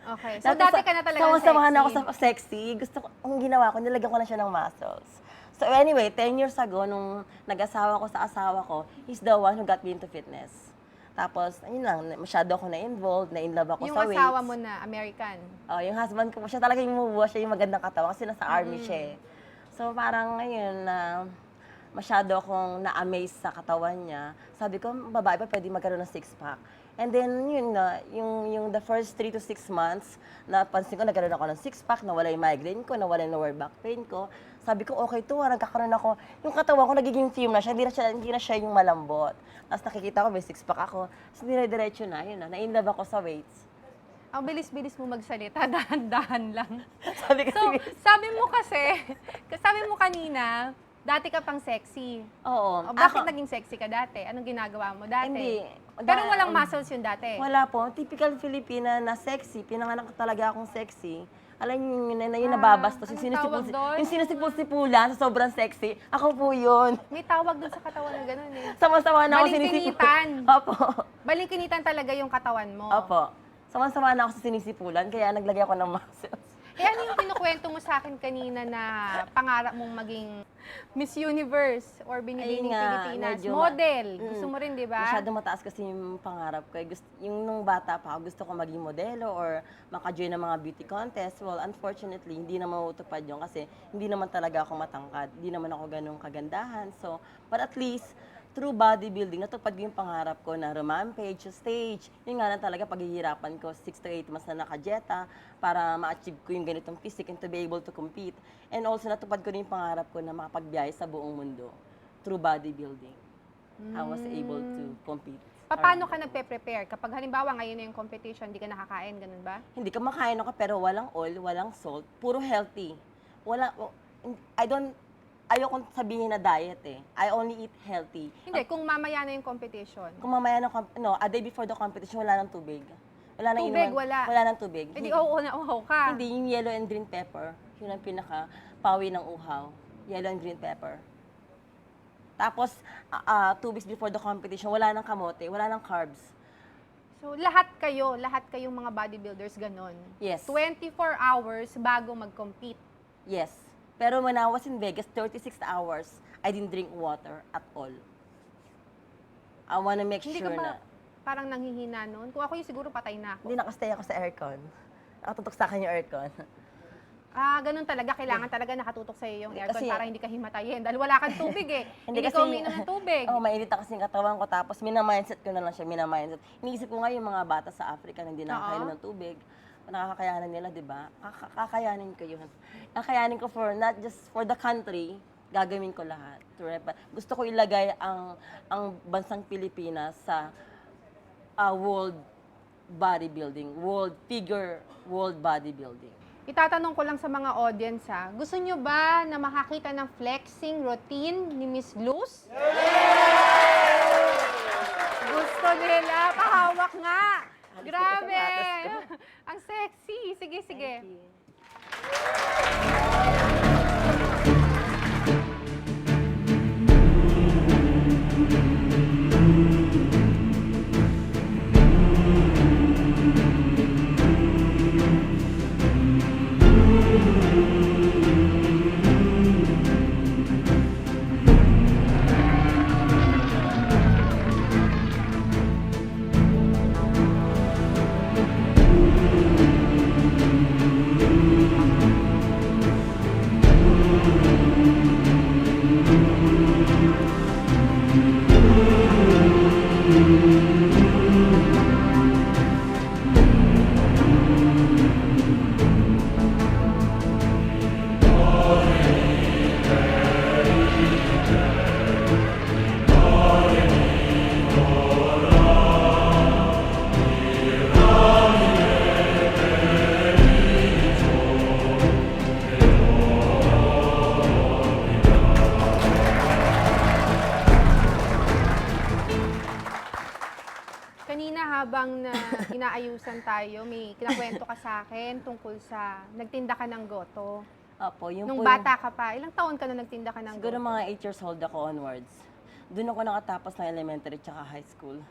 Okay. So, dati ka na talaga Sama-samahan sexy. ako sa sexy. Gusto ko, ang ginawa ko, nilagyan ko na siya ng muscles. So anyway, 10 years ago, nung nag-asawa ko sa asawa ko, he's the one who got me into fitness. Tapos, ayun lang, masyado ako na-involved, na-inlove ako Yung sa weights. asawa mo na, American. Oh, yung husband ko, siya talaga yung mubuha, siya yung magandang katawan kasi nasa army siya eh. So parang ngayon na masyado akong na-amaze sa katawan niya. Sabi ko, babae pa pwede magkaroon ng six-pack. And then yun na, yung the first 3 to 6 months, napansin ko nagkaroon ako ng six-pack, nawala yung migraine ko, nawala yung lower back pain ko. Sabi ko, okay to, nagkakaroon ako. Yung katawan ko nagiging firm na siya, hindi na siya yung malambot. Tapos nakikita ko, may six-pack ako. So dire-diretso na, yun na, na-inlove ako sa weights. Ang bilis-bilis mo magsalita, dahan-dahan lang. Sabi ko, So, sabi mo kanina, dati ka pang sexy. oo. O, bakit naging sexy ka dati? Anong ginagawa mo dati? Hindi. Pero walang muscles yun dati. Wala po. Typical Filipina na sexy. Pinanganak talaga akong sexy. Alam niyo yung nababastos. anong tawag doon? Yung sinusipul-sipulan sa sobrang sexy. Ako po yun. May tawag dun sa katawan na gano'n eh. Sama-sama na ako Balingkinitan. Opo. Balingkinitan talaga yung katawan mo. Opo. Sama-sama na ako sa sinisipulan, kaya naglagay ako ng muscles. Kaya ano yung kinukwento mo sa akin kanina na pangarap mong maging Miss Universe or Binibining Ayun nga, Pilipinas? medyo Model. Gusto mo rin, di ba? Masyadong mataas kasi yung pangarap ko. Yung nung bata pa ako, gusto ko maging modelo or maka-join ng mga beauty contest. Well, unfortunately, hindi na matutupad yun kasi hindi naman talaga ako matangkad. Hindi naman ako ganun kagandahan. So, but at least, through bodybuilding, natupad ko yung pangarap ko na rumampage sa stage. Yun nga lang talaga paghihirapan ko, 6 to 8 months na nakajeta para ma-achieve ko yung ganitong physique and to be able to compete. And also, natupad ko rin yung pangarap ko na makapagbiyahe sa buong mundo through bodybuilding. I was able to compete. Paano ka nagpe-prepare? Kapag halimbawa ngayon na yung competition, hindi ka nakakain, ganun ba? Hindi ka makain ako pero walang oil, walang salt, puro healthy. Ayokong sabihin na diet eh. I only eat healthy. Hindi, kung mamaya na yung competition. Kung mamaya a day before the competition, wala nang tubig. Wala nang Tubig, inuman. wala. Wala nang tubig. Hindi, oo na uhaw ka. Hindi, yung yellow and green pepper, yun ang pinaka-pawi ng uhaw. Yellow and green pepper. Tapos, 2 weeks before the competition, wala nang kamote, wala nang carbs. So, lahat kayong mga bodybuilders, ganon. Yes. 24 hours bago mag-compete. Yes. Pero when I was in Vegas, 36 hours, I didn't drink water at all. I wanna make Hindi sure ka ba na... parang nanghihina noon? Kung ako yung siguro patay na ako. Hindi, nakastay ako sa aircon. Nakatutok sa akin yung aircon. Ganun talaga. Kailangan talaga nakatutok sa iyo yung aircon Kasi- para hindi ka himatayin. Dahil wala kang tubig eh. hindi kasi- ka uminom ng tubig. mainit na kasi yung katawan ko. Tapos mina-mindset ko na lang siya, mina-mindset. Iniisip ko nga yung mga bata sa Africa na hindi nakakainom ng tubig. Nakakayanan nila, di ba? Kakayanin ko yun. Kakayanin ko not just for the country, gagawin ko lahat. Gusto ko ilagay ang bansang Pilipinas sa world bodybuilding, world bodybuilding. Itatanong ko lang sa mga audience gusto nyo ba na makakita ng flexing routine ni Miss Luz? Gusto nila. Pahawak nga. Grabe. Ang sexy. Sige, sige. Kanina habang inaayusan tayo, may kinakwento ka sa akin tungkol sa nagtinda ka ng goto. Opo, yung Nung po bata ka pa, ilang taon ka na nagtinda ka ng siguro goto? mga 8 years old ako onwards. Doon ako nakatapos ng elementary tsaka high school.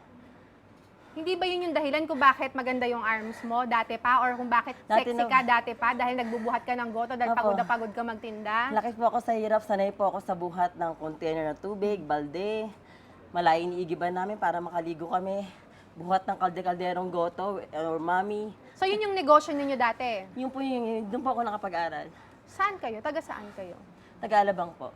Hindi ba yun yung dahilan kung bakit maganda yung arms mo dati pa? Or kung bakit Dati sexy na- ka dati pa dahil nagbubuhat ka ng goto dahil Opo. pagod na pagod ka magtinda? Laki po ako sa hirap, sanay po ako sa buhat ng container ng tubig, balde. Malay iniigiban namin para makaligo kami. Buhat ng kalde-kalderong goto or mami. So yun yung negosyo ninyo dati? Yun po doon po ako nakapag-aral. Saan kayo? Taga saan kayo? Tagalabang po.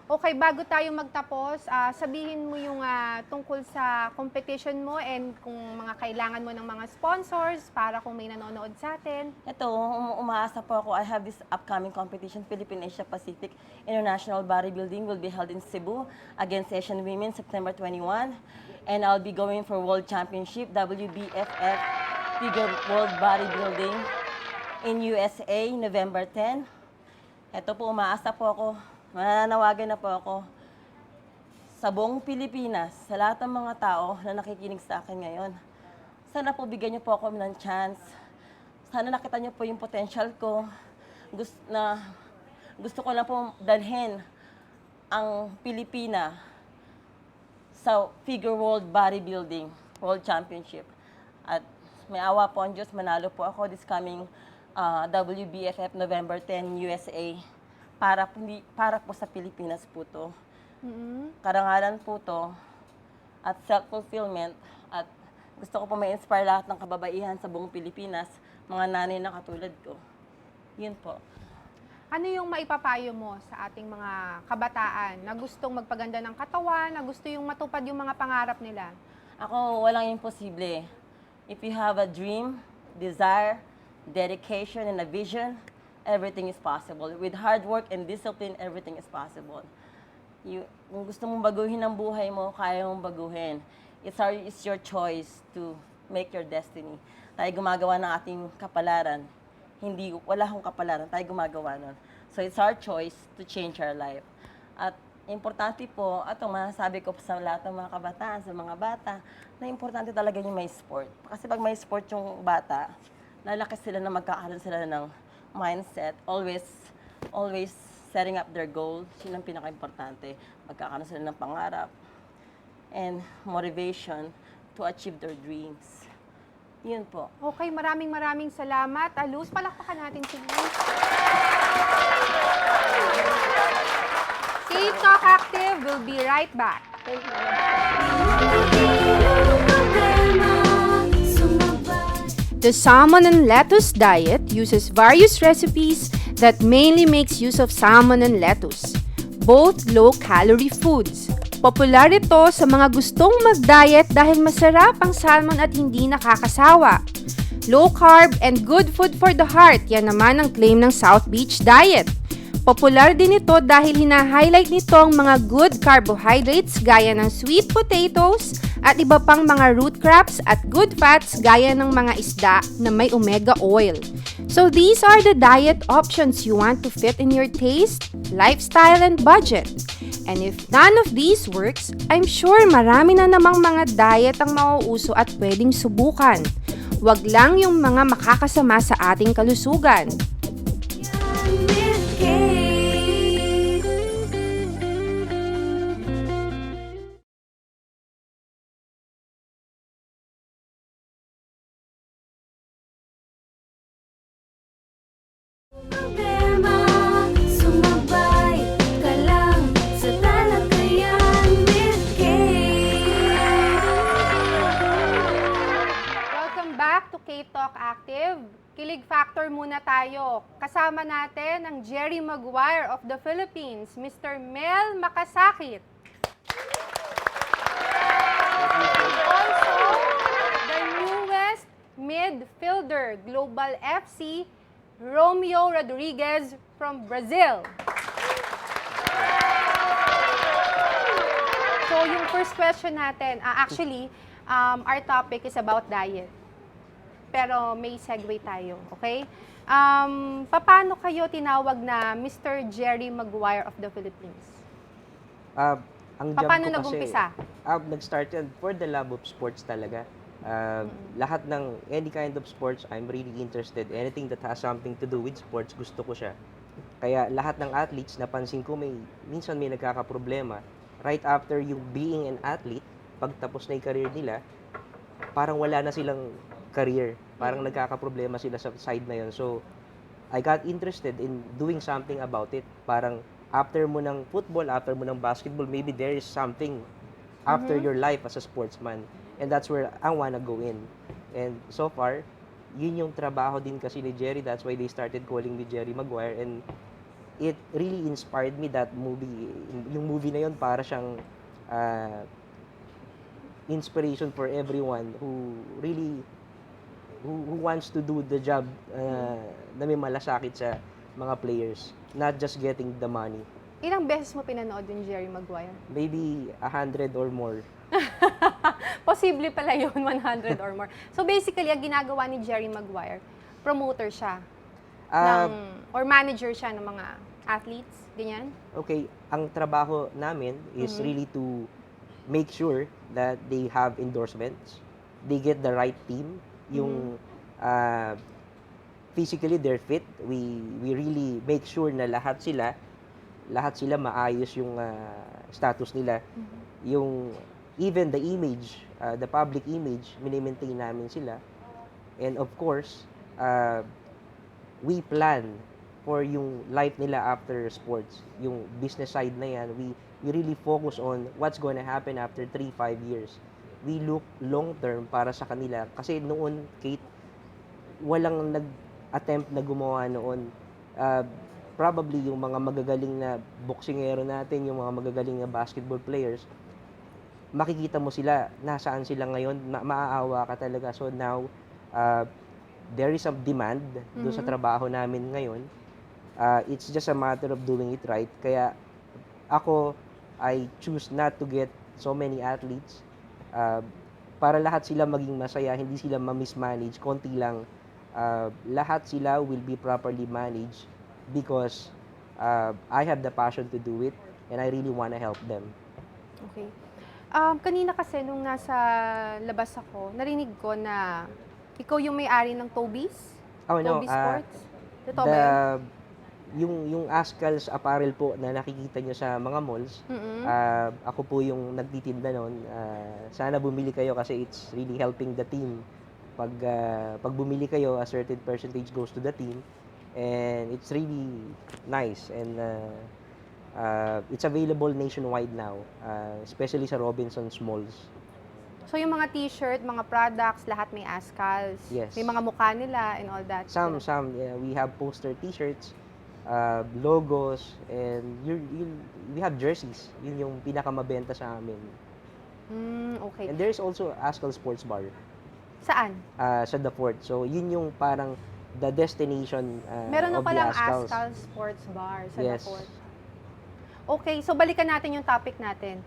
Okay, bago tayo magtapos, sabihin mo yung tungkol sa competition mo and kung mga kailangan mo ng mga sponsors para kung may nanonood sa atin. Ito, umaasa po ako. I have this upcoming competition, Philippine Asia Pacific International Bodybuilding will be held in Cebu against Asian Women, September 21. And I'll be going for World Championship, WBFF Figure World Bodybuilding in USA, November 10. Ito po, umaasa po ako. Mananawagan na po ako sa buong Pilipinas, sa lahat ng mga tao na nakikinig sa akin ngayon. Sana po bigyan niyo po ako ng chance. Sana nakita niyo po yung potential ko. Gusto ko lang po dalhin ang Pilipina sa Figure World Bodybuilding World Championship. At may awa po ang Diyos, manalo po ako this coming WBFF November 10 USA. Para po sa Pilipinas po to. Karangalan po to at self-fulfillment at gusto ko po ma-inspire lahat ng kababaihan sa buong Pilipinas, mga nanay na katulad ko. Yun po. Ano yung maipapayo mo sa ating mga kabataan na gustong magpaganda ng katawan, na gusto yung matupad yung mga pangarap nila? Ako, walang imposible. If you have a dream, desire, dedication, and a vision, everything is possible. With hard work and discipline, everything is possible. Kung gusto mong baguhin ang buhay mo, kaya mong baguhin. It's your choice to make your destiny. Tayo gumagawa ng ating kapalaran. Wala akong kapalaran, tayo gumagawa nun. So it's our choice to change our life. At importante po, masasabi ko sa lahat ng mga kabataan, sa mga bata, na importante talaga yung may sport. Kasi pag may sport yung bata, lalaki sila na magkakaroon sila ng mindset, always setting up their goals. Yun ang pinaka-importante. Magkakaroon sila ng pangarap and motivation to achieve their dreams. Yun po. Okay, maraming salamat. Luz, palakpakan natin si Luz. K-Talk Active will be right back. Thank you. The salmon and lettuce diet uses various recipes that mainly makes use of salmon and lettuce, both low-calorie foods. Popular ito sa mga gustong mag-diet dahil masarap ang salmon at hindi nakakasawa. Low carb and good food for the heart, yan naman ang claim ng South Beach Diet. Popular din ito dahil hina-highlight nito ang mga good carbohydrates gaya ng sweet potatoes at iba pang mga root crops at good fats gaya ng mga isda na may omega oil. So these are the diet options you want to fit in your taste, lifestyle, and budget. And if none of these works, I'm sure marami na namang mga diet ang mauuso at pwedeng subukan. Wag lang yung mga makakasama sa ating kalusugan. Sumabay ka lang sa talakayan with Welcome back to K-Talk Active. Kilig factor muna tayo. Kasama natin ang Jerry Maguire of the Philippines, Mr. Mel Makasakit. Also, the newest midfielder, Global FC, Romeo Rodriguez from Brazil. So, yung first question natin, our topic is about diet. Pero may segue tayo, okay? Paano kayo tinawag na Mr. Jerry Maguire of the Philippines? Ang job Paano ko kasi, nag-umpisa? nag-start yan for the love of sports talaga. Lahat ng any kind of sports, I'm really interested. Anything that has something to do with sports, gusto ko siya. Kaya lahat ng athletes, napansin ko minsan may nagkakaproblema. Right after you being an athlete, pag tapos na yung career nila, parang wala na silang career. Parang nagkakaproblema sila sa side na yun. So, I got interested in doing something about it. Parang after mo ng football, after mo ng basketball, maybe there is something after your life as a sportsman. And that's where I wanna go in. And so far, yun yung trabaho din kasi ni Jerry. That's why they started calling me Jerry Maguire. And it really inspired me, that movie. Yung movie na yun, para siyang inspiration for everyone who really who wants to do the job na may malasakit sa mga players, not just getting the money. Ilang beses mo pinanood yung Jerry Maguire? Maybe 100 or more. Posible pala yun, 100 or more. So basically, ang ginagawa ni Jerry Maguire, promoter siya or manager siya ng mga athletes, ganyan? Okay, ang trabaho namin is really to make sure that they have endorsements, they get the right team, yung physically they're fit. We really make sure na lahat sila maayos yung status nila. Yung even the image, the public image, mini-maintain namin sila. And of course, we plan for yung life nila after sports. Yung business side na yan, we really focus on what's going to happen after 3-5 years. We look long term para sa kanila. Kasi noon, Kate, walang nag-attempt na gumawa noon. Probably yung mga magagaling na boksingero natin, yung mga magagaling na basketball players, makikita mo sila, nasaan sila ngayon, maaawa ka talaga. So now, there is a demand doon sa trabaho namin ngayon. It's just a matter of doing it right. Kaya ako, I choose not to get so many athletes para lahat sila maging masaya, hindi sila ma-mismanage, konti lang. Lahat sila will be properly managed because I have the passion to do it and I really want to help them. Okay. Kanina kasi nung nasa labas ako, narinig ko na ikaw yung may-ari ng Toby's? Oh, no. Toby's Sports? Totoo ba yun? Yung Ascal's apparel po na nakikita nyo sa mga malls, ako po yung nagtitinda nun. Sana bumili kayo kasi it's really helping the team. Pag bumili kayo, a certain percentage goes to the team. And it's really nice. And it's available nationwide now, especially sa Robinson's malls. So yung mga t-shirt, mga products, lahat may Ascals. Yes. May mga mukha nila and all that. Some, yeah, we have poster t-shirts, logos, and we have jerseys. Yun yung pinakamabenta sa amin. Okay. And there's also Ascal Sports Bar Saan? sa The Fort. So yun yung parang the destination Meron na of the palang Ascals. Ascal Sports Bar sa Yes. The Fort. Okay, so balikan natin yung topic natin.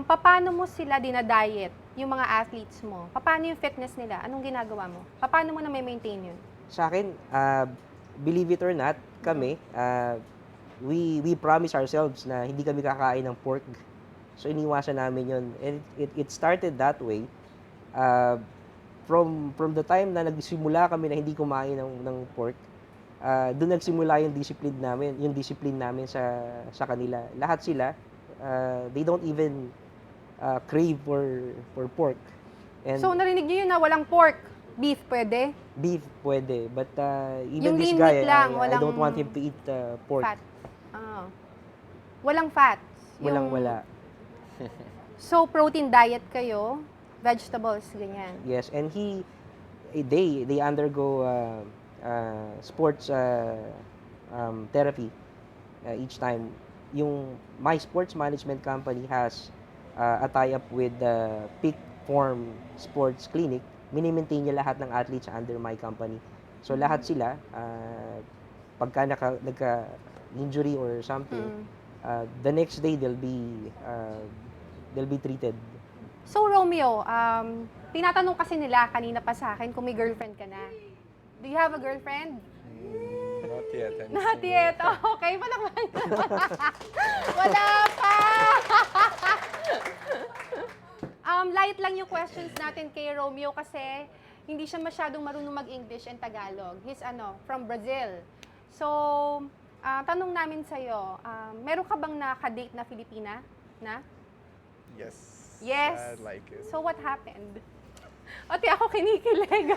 Paano mo sila dinadiet, yung mga athletes mo? Paano yung fitness nila? Anong ginagawa mo? Paano mo na may maintain yun? Sa akin, believe it or not, kami, we promise ourselves na hindi kami kakain ng pork. So iniwasan namin yun. And it started that way. From the time na nagsimula kami na hindi kumain ng pork, doon nagsimula yung discipline namin sa kanila. Lahat sila, they don't even crave for pork. And So narinig niyo yun na walang pork? Beef pwede? beef pwede, but even Yung this lean guy, meat lang, I walang don't want him to eat pork. Fat? Walang fat? Wala. So protein diet kayo, vegetables, ganyan. Yes, and they undergo sports therapy each time. My sports management company has a tie-up with the Peak Form Sports Clinic. Mini-maintain niya lahat ng athletes under my company. So lahat sila, pagka nagka-injury or something, the next day they'll be treated. So Romeo, tinatanong kasi nila kanina pa sa akin kung may girlfriend ka na. Do you have a girlfriend? Not yet. Not yet. Oh, okay, palakpan. Wala pa. Light lang yung questions natin kay Romeo kasi hindi siya masyadong marunong mag-English and Tagalog. He's from Brazil. So, tanong namin sa'yo, meron ka bang nakadate na Filipina? Na? Yes. Yes. I like it. So, what happened? Ate, ako kinikilig.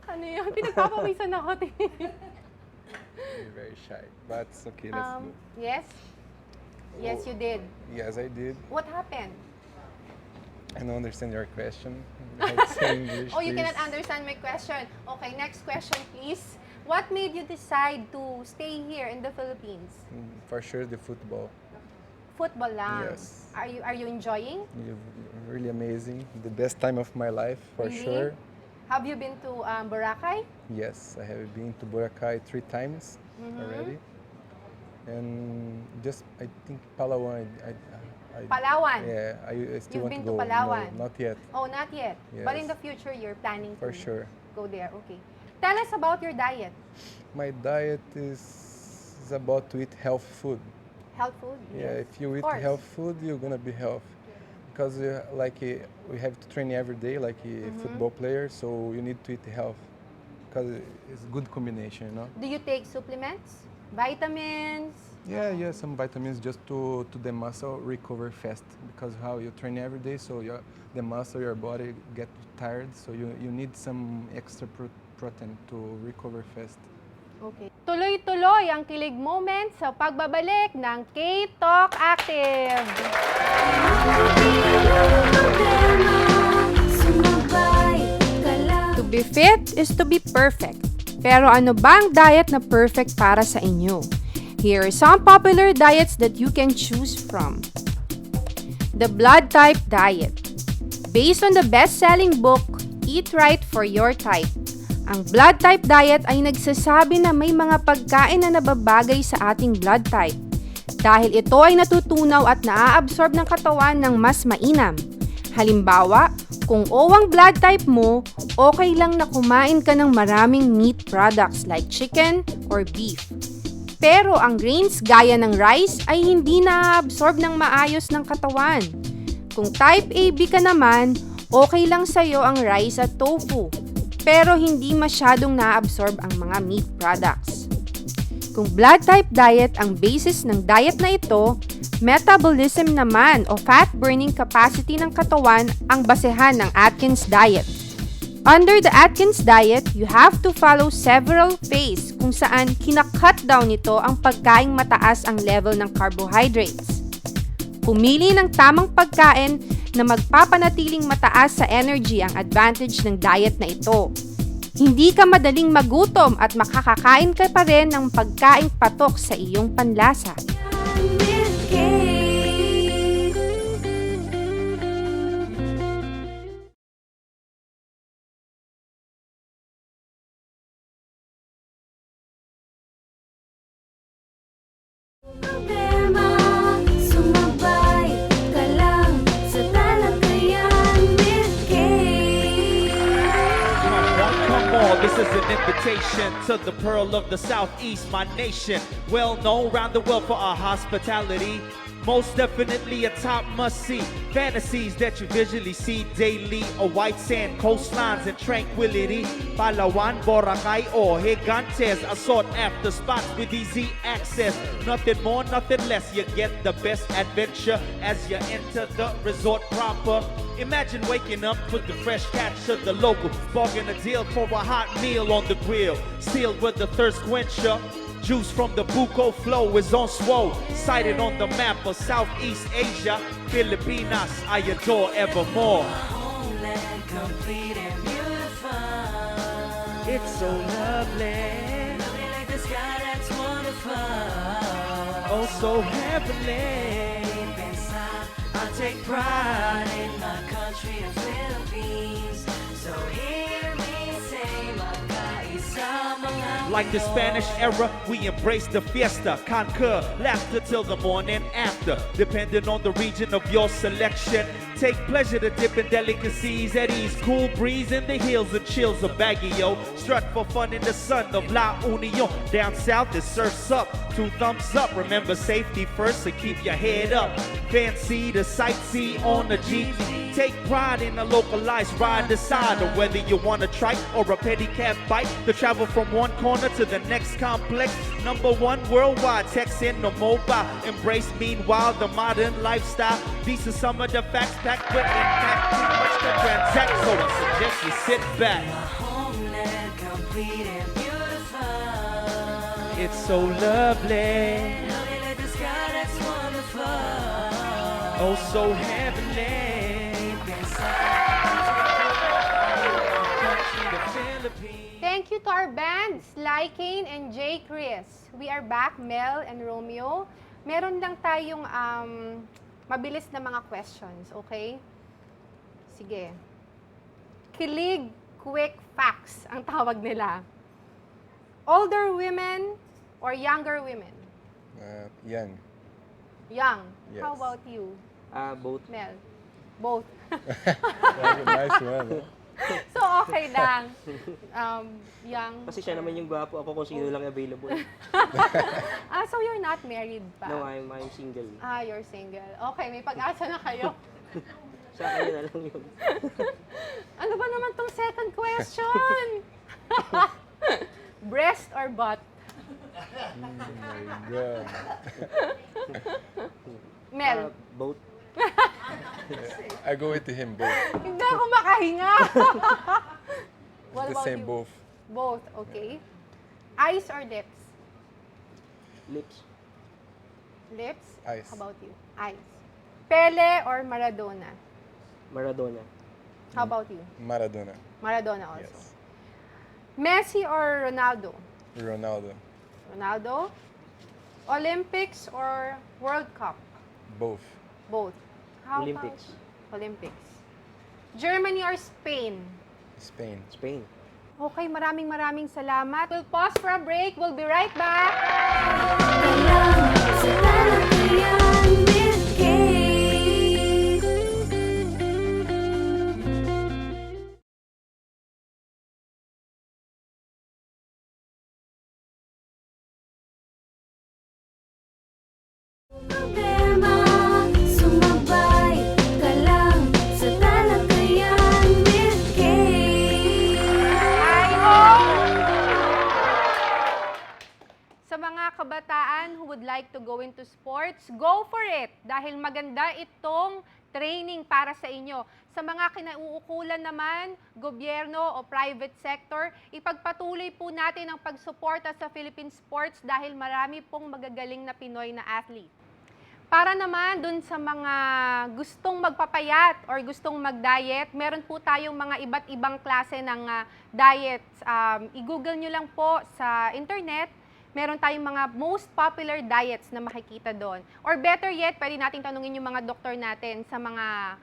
Ano yun? Pinagpapawisan ako. You're very shy, but it's okay. Let's move. Yes? Yes, you did. Yes, I did. What happened? I don't understand your question. Let's say English, Oh, you please. cannot understand my question. Okay, next question, please. What made you decide to stay here in the Philippines? For sure, the football. Football lang. Yes. Are you enjoying? Really amazing. The best time of my life, for Really? sure. Have you been to Boracay? Yes, I have been to Boracay 3 times already. And just, I think Palawan. Palawan? Yeah, I still You've want been to to go. Palawan? No, not yet. Oh, not yet. But in Yes. the future, you're planning For to sure. go there. Okay. Tell us about your diet. My diet is about to eat healthy food. Health food? Yeah, Yes. if you Of eat course. healthy food, you're gonna be healthy. Because we have to train every day, like a football player, so you need to eat healthy. Because it's a good combination, you know. Do you take supplements? Vitamins? Yeah, some vitamins just to the muscle recover fast. Because how you train every day, so the muscle, your body get tired, so you need some extra protein to recover fast. Okay. Tuloy-tuloy ang kilig moment sa pagbabalik ng K-Talk Active. To be fit is to be perfect. Pero ano ba ang diet na perfect para sa inyo? Here are some popular diets that you can choose from. The Blood Type Diet. Based on the best-selling book, Eat Right for Your Type, ang blood type diet ay nagsasabi na may mga pagkain na nababagay sa ating blood type dahil ito ay natutunaw at naa-absorb ng katawan ng mas mainam. Halimbawa, kung O ang blood type mo, okay lang na kumain ka ng maraming meat products like chicken or beef. Pero ang grains gaya ng rice ay hindi na-absorb ng maayos ng katawan. Kung type AB ka naman, okay lang sa'yo ang rice at tofu, pero hindi masyadong na-absorb ang mga meat products. Kung blood type diet ang basis ng diet na ito, metabolism naman o fat burning capacity ng katawan ang basehan ng Atkins diet. Under the Atkins diet, you have to follow several phases kung saan kinakat down nito ang pagkaing mataas ang level ng carbohydrates. Pumili ng tamang pagkain na magpapanatiling mataas sa energy ang advantage ng diet na ito. Hindi ka madaling magutom at makakakain ka pa rin ng pagkaing patok sa iyong panlasa. This is an invitation to the pearl of the Southeast, my nation. Well known around the world for our hospitality. Most definitely a top must-see. Fantasies that you visually see daily. A white sand, coastlines and tranquility. Palawan, Boracay or Gigantes are sought after spots with easy access. Nothing more, nothing less. You get the best adventure as you enter the resort proper. Imagine waking up with the fresh catch of the local. Bargain a deal for a hot meal on the grill. Sealed with the thirst quencher. Juice from the Buko flow is on swole. Sighted on the map of Southeast Asia. Filipinas, I adore evermore. Homeland, complete and beautiful. It's so lovely. Lovely like the sky, that's wonderful. Oh, so heavenly. Deep inside, I take pride in my country, the Philippines. So hear me say, magkaisa mga Like the Spanish era, we embrace the fiesta, conquer, laughter till the morning after. Depending on the region of your selection, take pleasure to dip in delicacies at ease. Cool breeze in the hills and chills of Baguio. Strut for fun in the sun of La Union. Down south it surfs up, 2 thumbs up. Remember safety first and keep your head up. Fancy the sightsee on the Jeep. Take pride in a localized ride, decide on whether you want a trike or a pedicab bike to travel from one corner to the next complex. #1 worldwide, text in the mobile. Embrace meanwhile the modern lifestyle. These are some of the facts packed with impact. Too much to transact, so I suggest you sit back. homeland, complete and beautiful. It's so lovely, Lovely like the sky, that's wonderful. oh so heavenly. Thank you to our bands, Sly Kane and J. Chris. We are back, Mel and Romeo. Meron lang tayong mabilis na mga questions, okay? Sige. Kilig quick facts ang tawag nila. Older women or younger women? Young. Young. Yes. How about you, Both. Mel? Both. Nice one. So, okay lang. Young. Kasi siya naman yung gwapo, ako kung sino lang available. So you're not married pa? No, I'm single. You're single. Okay, may pag-asa na kayo. Sa akin na lang yun. Ano ba naman tong second question? Breast or butt? Oh my God. Mel? Both. I go with him both. Hindi ako makahinga. What The about same you? both. Both, okay. Eyes or lips? Lips. Lips? Eyes. How about you? Eyes. Pele or Maradona? Maradona. How about you? Maradona. Maradona also. Yes. Messi or Ronaldo? Ronaldo. Ronaldo. Olympics or World Cup? Both. Both. How Olympics. about Olympics? Germany or Spain? Spain. Spain. Okay, maraming salamat. We'll pause for a break. We'll be right back. Sa talakayan with Kate. Problema, sumabay ka lang sa talakayan with Kate. Sa mga kabataan who would like to go into sports, go for it! Dahil maganda itong training para sa inyo. Sa mga kinauukulan naman, gobyerno o private sector, ipagpatuloy po natin ang pagsuporta sa Philippine sports dahil marami pong magagaling na Pinoy na athlete. Para naman dun sa mga gustong magpapayat or gustong mag-diet, meron po tayong mga iba't ibang klase ng diets. I-google nyo lang po sa internet, meron tayong mga most popular diets na makikita doon. Or better yet, pwede natin tanungin yung mga doktor natin sa mga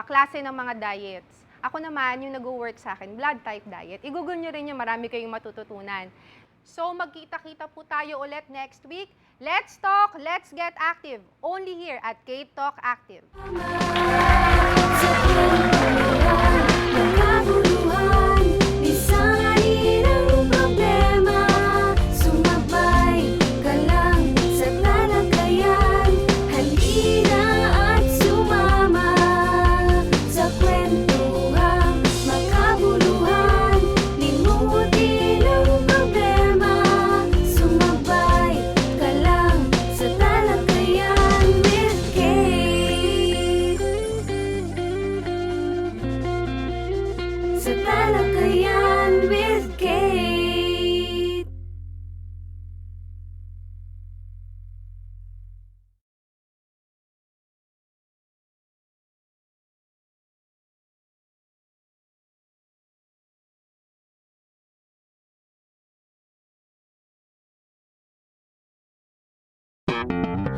klase ng mga diets. Ako naman, yung nag-work sa akin, blood type diet. I-google nyo rin yung marami kayong matututunan. So, magkita-kita po tayo ulit next week. Let's talk, let's get active. Only here at Kate Talk Active. Nagkaguluhan, lisanin ang problema. Sumabay ka lang sa talakayan. Halina at sumama sa kwentuhang makabuluhan. Limutin ang problema. Sumabay ka lang sa talakayan with Kate. Sa talakayan with Kate.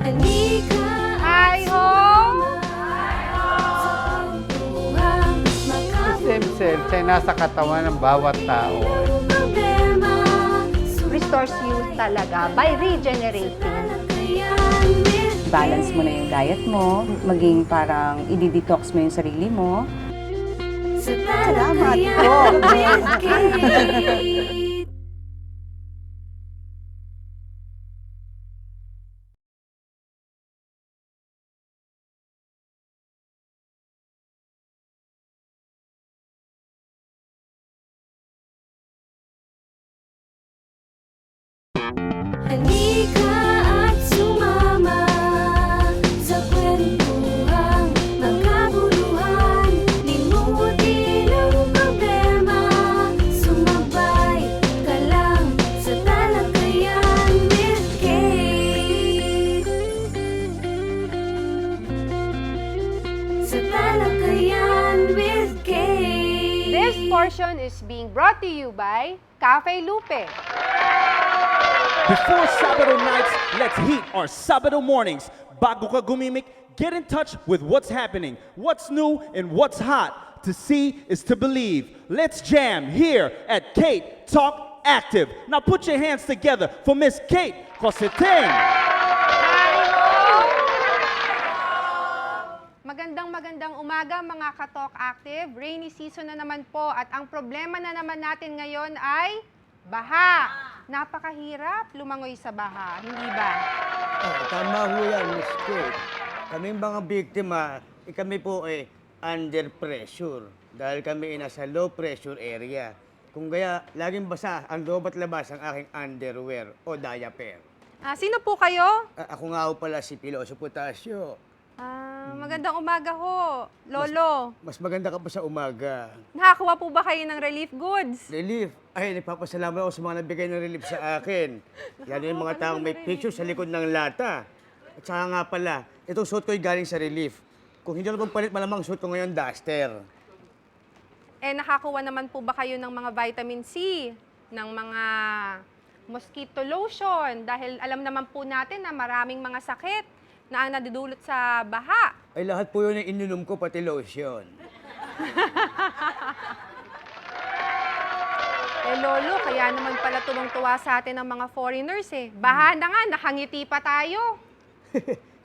Halika Hi ho! sa kwentuhang Stem cell ay nasa katawan ng bawat tao. problema. Restores you talaga by regenerating. Talakayan with balance mo na yung diet mo, maging parang i-detox mo yung sarili mo. sa talakayan with Kate. Halika at sumama sa kwentuhang makabuluhan. Limutin ang problema. Sumabay ka lang sa talakayan with Kate. Sa talakayan with Kate. This portion is being brought to you by Cafe Lupe. Before Sabado nights, let's heat our Sabado mornings. Bago ka gumimik, get in touch with what's happening, what's new, and what's hot. To see is to believe. Let's jam here at Kate Talk Active. Now put your hands together for Miss Kate Cositeng. Magandang umaga mga Katalk Active. Rainy season na naman po at ang problema na naman natin ngayon ay baha. Napakahirap lumangoy sa baha, hindi ba? Tama ho yan, Miss Kate. Kaming mga biktima, kami po ay under pressure dahil kami ay nasa low pressure area. Kung kaya, laging basa ang loob at labas ang aking underwear o diaper. Sino po kayo? Ako nga ho pala si Piloso Potasio. Magandang umaga ho, Lolo. Mas maganda ka pa sa umaga. Nakakuha po ba kayo ng relief goods? Relief. Ay, nagpapasalamat ako sa mga nabigay ng relief sa akin. Lalo yung mga taong may picture sa likod ng lata. At saka nga pala, itong suit ko ay galing sa relief. Kung hindi na palit, malamang suit ko ngayon, duster. Nakakuha naman po ba kayo ng mga vitamin C, ng mga mosquito lotion? Dahil alam naman po natin na maraming mga sakit na ang nadudulot sa baha. Ay, lahat po yun yung ininom ko, pati lotion. Lolo, kaya naman pala tuwang-tuwa sa atin ang mga foreigners Baha na nga, nakangiti pa tayo.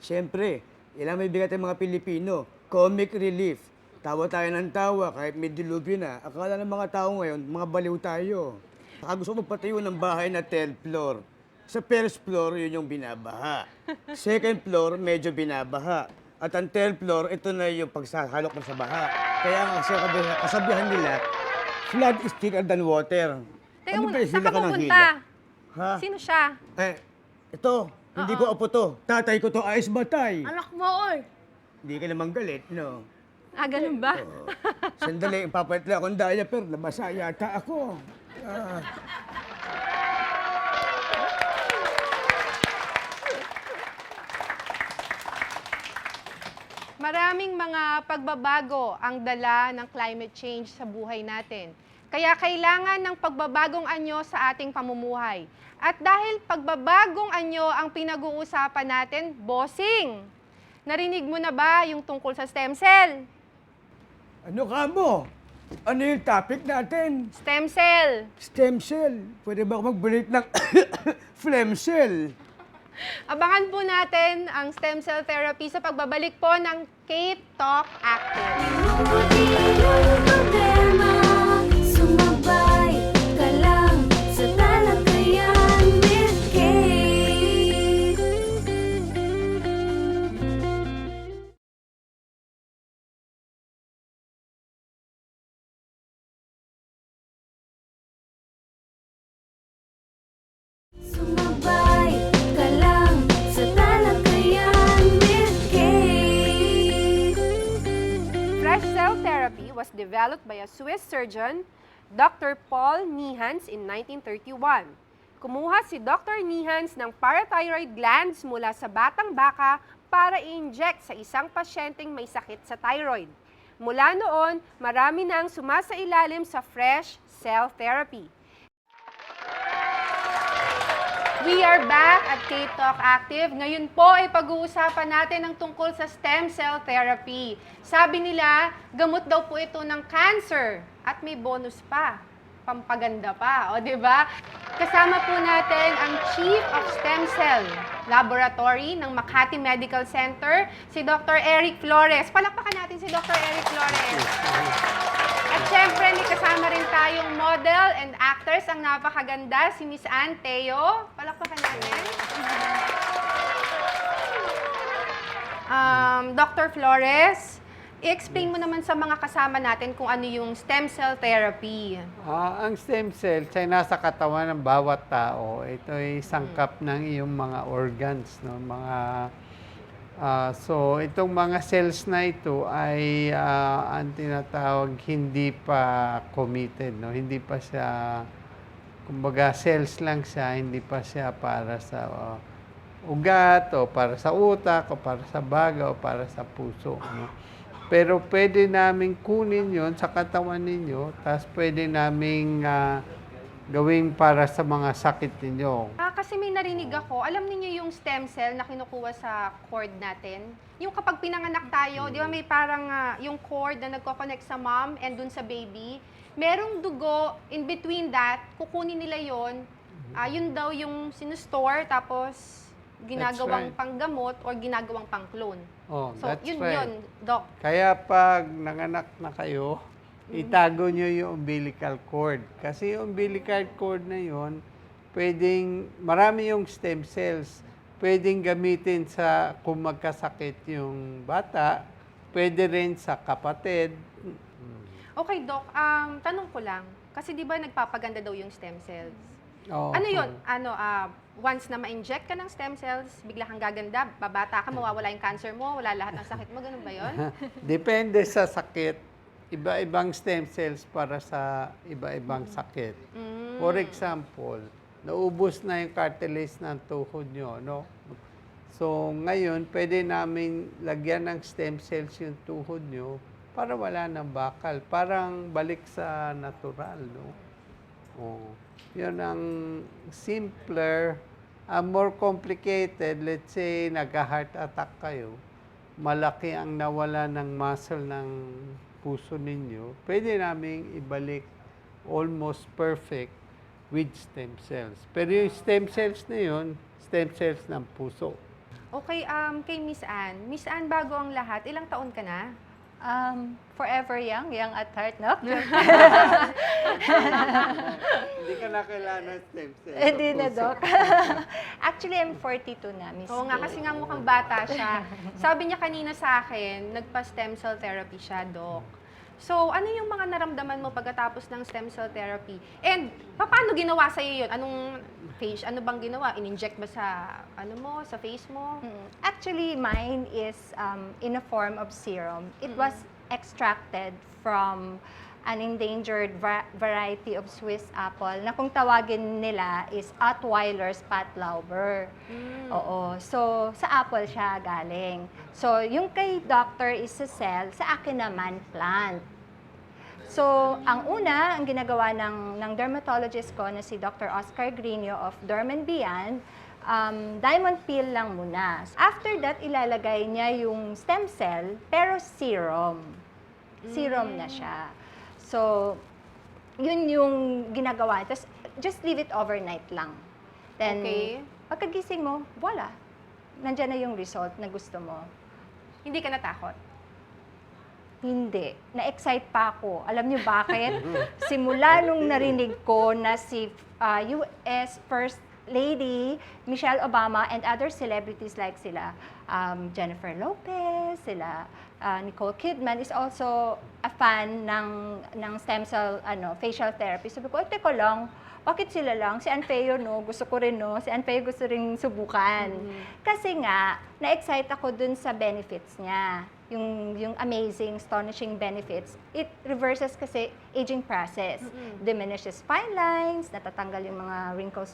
Siyempre, ilang may bigat ang mga Pilipino. Comic relief. Tawa tayo ng tawa kahit may dilubyo na. Akala ng mga tao ngayon, mga baliw tayo. Saka gusto ko magpatayo ng bahay na 10th floor. Sa first floor, yun yung binabaha. Second floor, medyo binabaha. At ang third floor, ito na yung pagsahalok mo sa baha. Kaya nga kasabihan nila, flood is thicker than water. Teka muna, ba, saan hila ka ka ng pupunta? hila? Ha? Sino siya? Ito, hindi ko apo to. Tatay ko to, ayos batay. Anak mo, oy! Hindi ka naman galit, no? Ganun ba? Sandali, ipapalit lang akong diaper. Nabasa yata ako. Maraming mga pagbabago ang dala ng climate change sa buhay natin. Kaya kailangan ng pagbabagong anyo sa ating pamumuhay. At dahil pagbabagong anyo ang pinag-uusapan natin, bossing, narinig mo na ba yung tungkol sa stem cell? Ano ka mo? Ano yung topic natin? Stem cell. Stem cell. Pwede ba ako mag-break ng phlegm cell? Abangan po natin ang stem cell therapy sa pagbabalik po ng K-Talk Active. Sumabay ka lang sa talakayan with Kate. Sumabay ka lang sa talakayan with Kate. Fresh cell therapy was developed by a Swiss surgeon, Dr. Paul Nihans in 1931. Kumuha si Dr. Nihans ng parathyroid glands mula sa batang baka para i-inject sa isang pasyenteng may sakit sa thyroid. Mula noon, marami nang sumasailalim sa fresh cell therapy. We are back at K-Talk Active. Ngayon po ay pag-uusapan natin ang tungkol sa stem cell therapy. Sabi nila, gamot daw po ito ng cancer at may bonus pa, pampaganda pa, o di ba? Kasama po natin ang Chief of Stem Cell Laboratory ng Makati Medical Center, si Dr. Eric Flores. Palakpakan natin si Dr. Eric Flores. At syempre, may kasama rin tayong model and actress, ang napakaganda, si Miss Ann Teo. Palakpakan natin. Dr. Flores, i-explain mo naman sa mga kasama natin kung ano yung stem cell therapy. Ang stem cell ay nasa katawan ng bawat tao. Ito ay sangkap ng iyong mga organs, no? So itong mga cells na ito ay ang tinatawag hindi pa committed, no? Hindi pa siya, kumbaga cells lang siya, hindi pa siya para sa ugat o para sa utak o para sa baga o para sa puso, no? Pero pwede naming kunin yon sa katawan ninyo, tapos pwede naming gawing para sa mga sakit ninyo. Kasi may narinig ako, alam niyo yung stem cell na kinukuha sa cord natin? Yung kapag pinanganak tayo, di ba may parang yung cord na nagko-connect sa mom and dun sa baby, merong dugo, in between that, kukunin nila yon, yun daw yung sinustore, tapos ginagawang right. panggamot or ginagawang pang-clone. Oh, So, that's yun right. yun, Doc. Kaya pag nanganak na kayo, itago nyo yung umbilical cord. Kasi yung umbilical cord na yun, marami yung stem cells. Pwedeng gamitin sa kung magkasakit yung bata, pwede rin sa kapatid. Okay, Doc. Tanong ko lang. Kasi di ba nagpapaganda daw yung stem cells? Oo. Ano yun? Once na ma-inject ka ng stem cells, bigla kang gaganda, babata ka, mawawala yung cancer mo, wala lahat ng sakit mo, ganun ba yun? Depende sa sakit. Iba-ibang stem cells para sa iba-ibang sakit. For example, naubos na yung cartilage ng tuhod nyo, no? So, ngayon, pwede namin lagyan ng stem cells yung tuhod nyo para wala ng bakal. Parang balik sa natural, no? Oh. Yun ang simpler. More complicated, let's say, nagka-heart attack kayo, malaki ang nawala ng muscle ng puso ninyo, pwede namin ibalik almost perfect with stem cells. Pero yung stem cells na yun, stem cells ng puso. Okay, kay Miss Anne. Miss Anne, bago ang lahat, ilang taon ka na? Forever young at heart, no? Hindi ka na kailangan ng stem cells. Hindi na, Doc. Actually, I'm 42 na, Miss. Oo nga, kasi nga mukhang bata siya. Sabi niya kanina sa akin, nagpa-stem cell therapy siya, Doc. So, ano yung mga naramdaman mo pagkatapos ng stem cell therapy? And, paano ginawa sa'yo yun? Ano bang ginawa? In-inject ba sa, sa face mo? Actually, mine is in a form of serum. It was extracted from an endangered variety of Swiss apple na kung tawagin nila is Ottweiler's Patlauber. Oo. So, sa apple siya galing. So, yung kay doctor is sa cell, sa akin naman plant. So, ang una, ang ginagawa ng dermatologist ko na si Dr. Oscar Grino of Derm and Beyond, diamond peel lang muna. After that, ilalagay niya yung stem cell, pero serum. Serum na siya. So, yun yung ginagawa. Tapos, just leave it overnight lang. Then, pagkagising mo, voila. Nandiyan na yung result na gusto mo. Hindi ka natakot? Hindi. Na-excite pa ako. Alam niyo bakit? Simula nung narinig ko na si US First Lady Michelle Obama and other celebrities like sila Jennifer Lopez, sila Nicole Kidman is also a fan ng stem cell facial therapy. Sabi ko, teko lang, bakit sila lang? Si Anfeo, no? Gusto ko rin, no? Si Anfeo gusto rin subukan. Kasi nga, na-excite ako dun sa benefits niya. Yung amazing, astonishing benefits. It reverses kasi aging process. Diminishes fine lines, natatanggal yung mga wrinkles,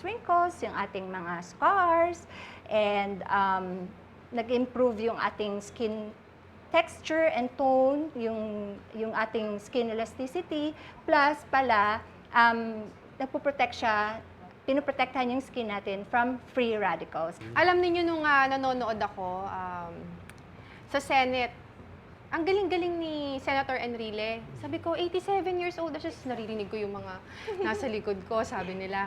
yung ating mga scars, and nag-improve yung ating skin texture and tone, yung ating skin elasticity, plus pala, nagpo-protect siya, pinoprotektahan yung skin natin from free radicals. Alam niyo nung nanonood ako sa Senate, ang galing-galing ni Senator Enrile. Sabi ko, 87 years old na siya. Naririnig ko yung mga nasa likod ko. Sabi nila,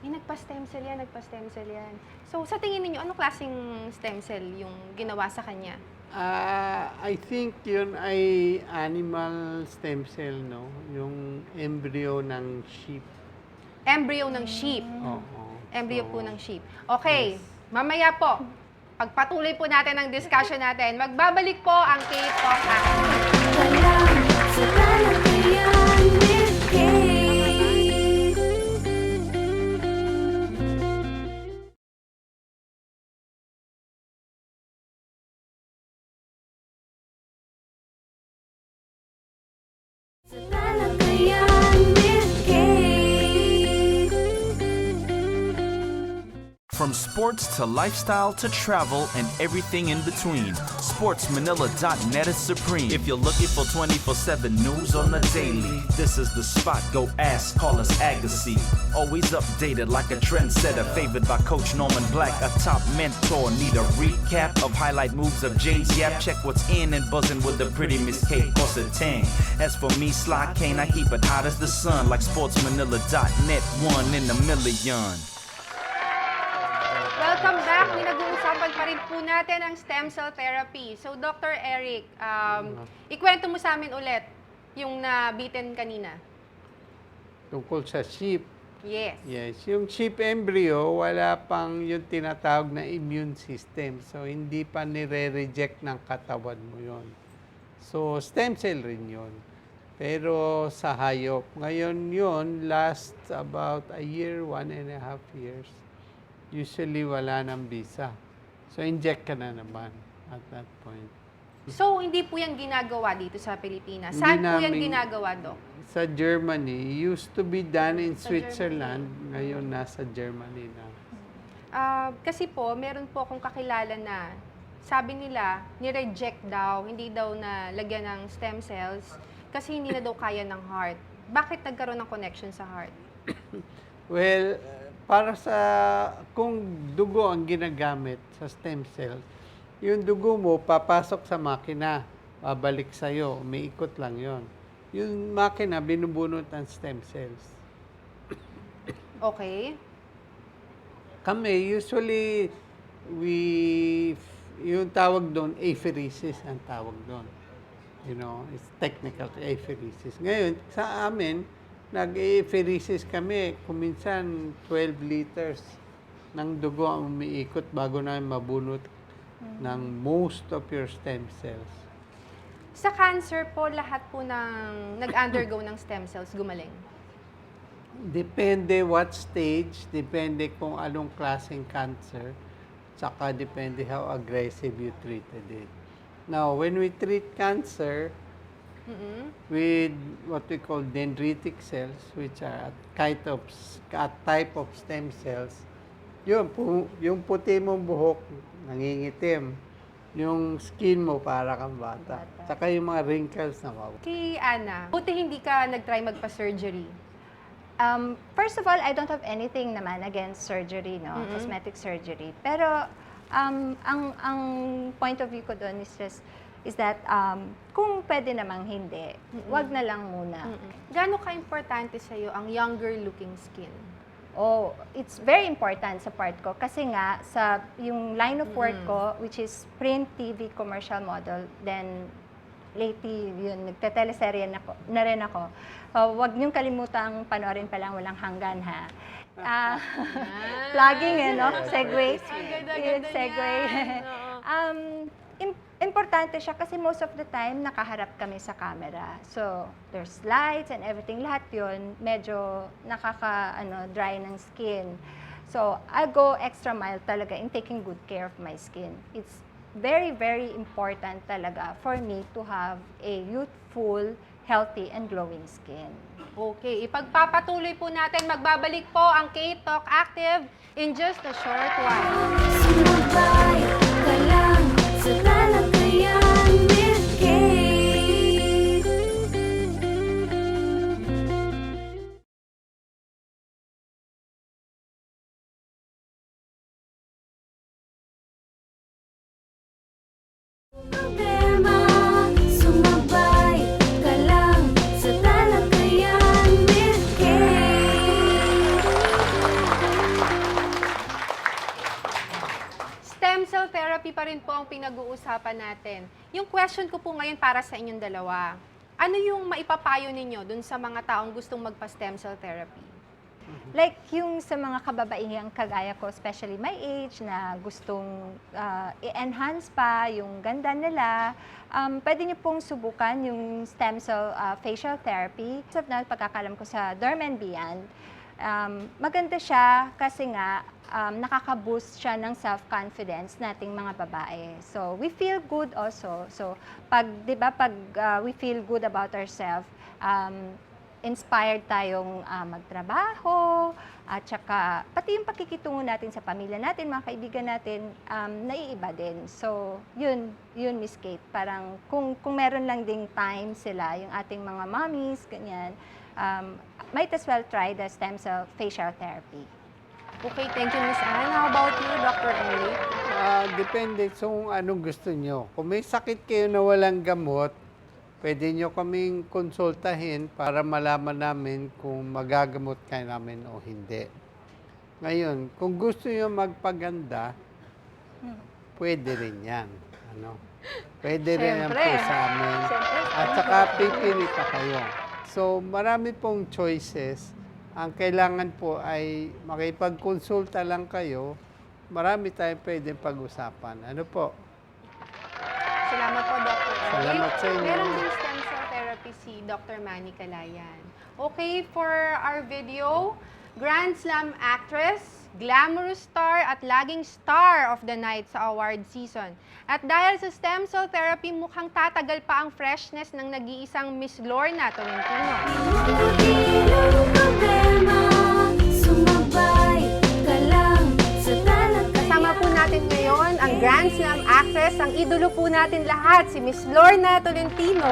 nagpa-stem cell yan, nagpa-stem cell yan. So, sa tingin niyo anong klaseng stem cell yung ginawa sa kanya? I think yun ay animal stem cell, no? Yung embryo ng sheep. Embryo ng sheep. Oo. Embryo po ng sheep. Okay, mamaya po, pagpatuloy po natin ang discussion natin, magbabalik po ang K-Talk From sports to lifestyle to travel and everything in between, SportsManila.net is supreme. If you're looking for 24/7 news on the daily, this is the spot. Go ask, call us Agassi. Always updated like a trendsetter, favored by Coach Norman Black, a top mentor. Need a recap of highlight moves of Jay's Yap? Check what's in and buzzing with the pretty Miss Kate Cossetang. As for me, Sly Kane, I keep it hot as the sun, like SportsManila.net, one in a million. Welcome back. Nag-uusapan pa rin po natin ang stem cell therapy. So, Dr. Eric, ikwento mo sa amin ulit yung nabitin kanina. Tungkol sa sheep. Yes. Yes. Yung sheep embryo, wala pang yung tinatawag na immune system. So, hindi pa nire-reject ng katawan mo yon. So, stem cell rin yun. Pero sa hayop. Ngayon yun, last about a year, 1.5 years, usually wala ng visa. So inject ka na naman at that point. So, hindi po yan ginagawa dito sa Pilipinas. Hindi Saan po yan namin- ginagawa, Doc? Sa Germany, used to be done in Sa Switzerland. Ngayon, nasa Germany na. Kasi po, meron po akong kakilala na sabi nila, ni-reject daw, hindi daw na lagyan ng stem cells kasi hindi na daw kaya ng heart. Bakit nagkaroon ng connection sa heart? Well, para sa, kung dugo ang ginagamit sa stem cells, yung dugo mo papasok sa makina, babalik sa'yo, umiikot lang yon. Yung makina, binubunot ang stem cells. Okay. Kami, usually, yung tawag doon, apheresis ang tawag doon. You know, it's technical apheresis. Ngayon, sa amin, nag-apheresis kami. Kuminsan, 12 liters ng dugo ang umiikot bago namin mabunot ng most of your stem cells. Sa cancer po, lahat po ng nag-undergo ng stem cells gumaling. Depende what stage, depende kung anong klaseng cancer, tsaka depende how aggressive you treated it. Now, when we treat cancer with what we call dendritic cells, which are a type of stem cells, yung puti mong buhok, nangingitim. Yung skin mo para kang bata. Tsaka yung mga wrinkles na mawawala. Kay Ana, buti hindi ka nag-try magpa-surgery. First of all, I don't have anything naman against surgery, no? Cosmetic surgery. Pero ang point of view ko doon is that kung pwede namang hindi, wag na lang muna. Gaano ka-importante sa'yo ang younger looking skin? Oh, it's very important sa part ko kasi nga sa yung line of work ko, which is print, TV, commercial model, then lately yun nagte-teleserye na rin ako. Wag niyong kalimutang panoorin pa lang Walang Hanggan, ha. Plugging, no? Segue. Yung segue. Importante siya kasi most of the time nakaharap kami sa camera. So, there's lights and everything. Lahat yun, medyo dry ng skin. So, I go extra mile talaga in taking good care of my skin. It's very, very important talaga for me to have a youthful, healthy, and glowing skin. Okay, ipagpapatuloy po natin. Magbabalik po ang K-Talk Active in just a short while. Sumabay ka lang sa talakayan with Kate. Problema, sumabay ka lang sa talakayan with Kate. Stem cell therapy pa rin po ang pinag-uusapan natin. Yung question ko po ngayon para sa inyong dalawa, ano yung maipapayo ninyo dun sa mga taong gustong magpa-stem cell therapy? Like yung sa mga kababaihang kagaya ko, especially my age, na gustong i-enhance pa yung ganda nila, pwede niyo pong subukan yung stem cell facial therapy. Sa pagkakalam ko sa Derm & Beyond, maganda siya kasi nga nakaka-boost siya ng self-confidence nating mga babae. So, we feel good also. So, pag we feel good about ourselves, inspired tayong magtrabaho, at saka pati yung pakikitungo natin sa pamilya natin, mga kaibigan natin, naiiba din. So, yun Miss Kate, parang kung meron lang ding time sila, yung ating mga mommies, ganyan, might as well try the stem cell facial therapy. Okay, thank you, Miss Anne. How about you, Dr. Eric? Depende kung anong gusto nyo. Kung may sakit kayo na walang gamot, pwede nyo kaming konsultahin para malaman namin kung magagamot kayo namin o hindi. Ngayon, kung gusto nyo magpaganda, pwede rin yan. Pwede rin yan po sa amin. At saka pipili pa kayo. So, marami pong choices. Ang kailangan po ay makipagkonsulta lang kayo. Marami tayong pwedeng pag-usapan. Ano po? Salamat po, Dr. Eric. Salamat sa inyo. Meron din stem cell therapy si si Dr. Manny Calayan. Okay, for our video, Grand Slam actress, glamorous star at laging star of the night sa award season. At dahil sa stem cell therapy, mukhang tatagal pa ang freshness ng nag-iisang Miss Lorna Tolentino. Kasama po natin ngayon ang Grand Slam actress, ang idolo po natin lahat, si Miss Lorna Tolentino.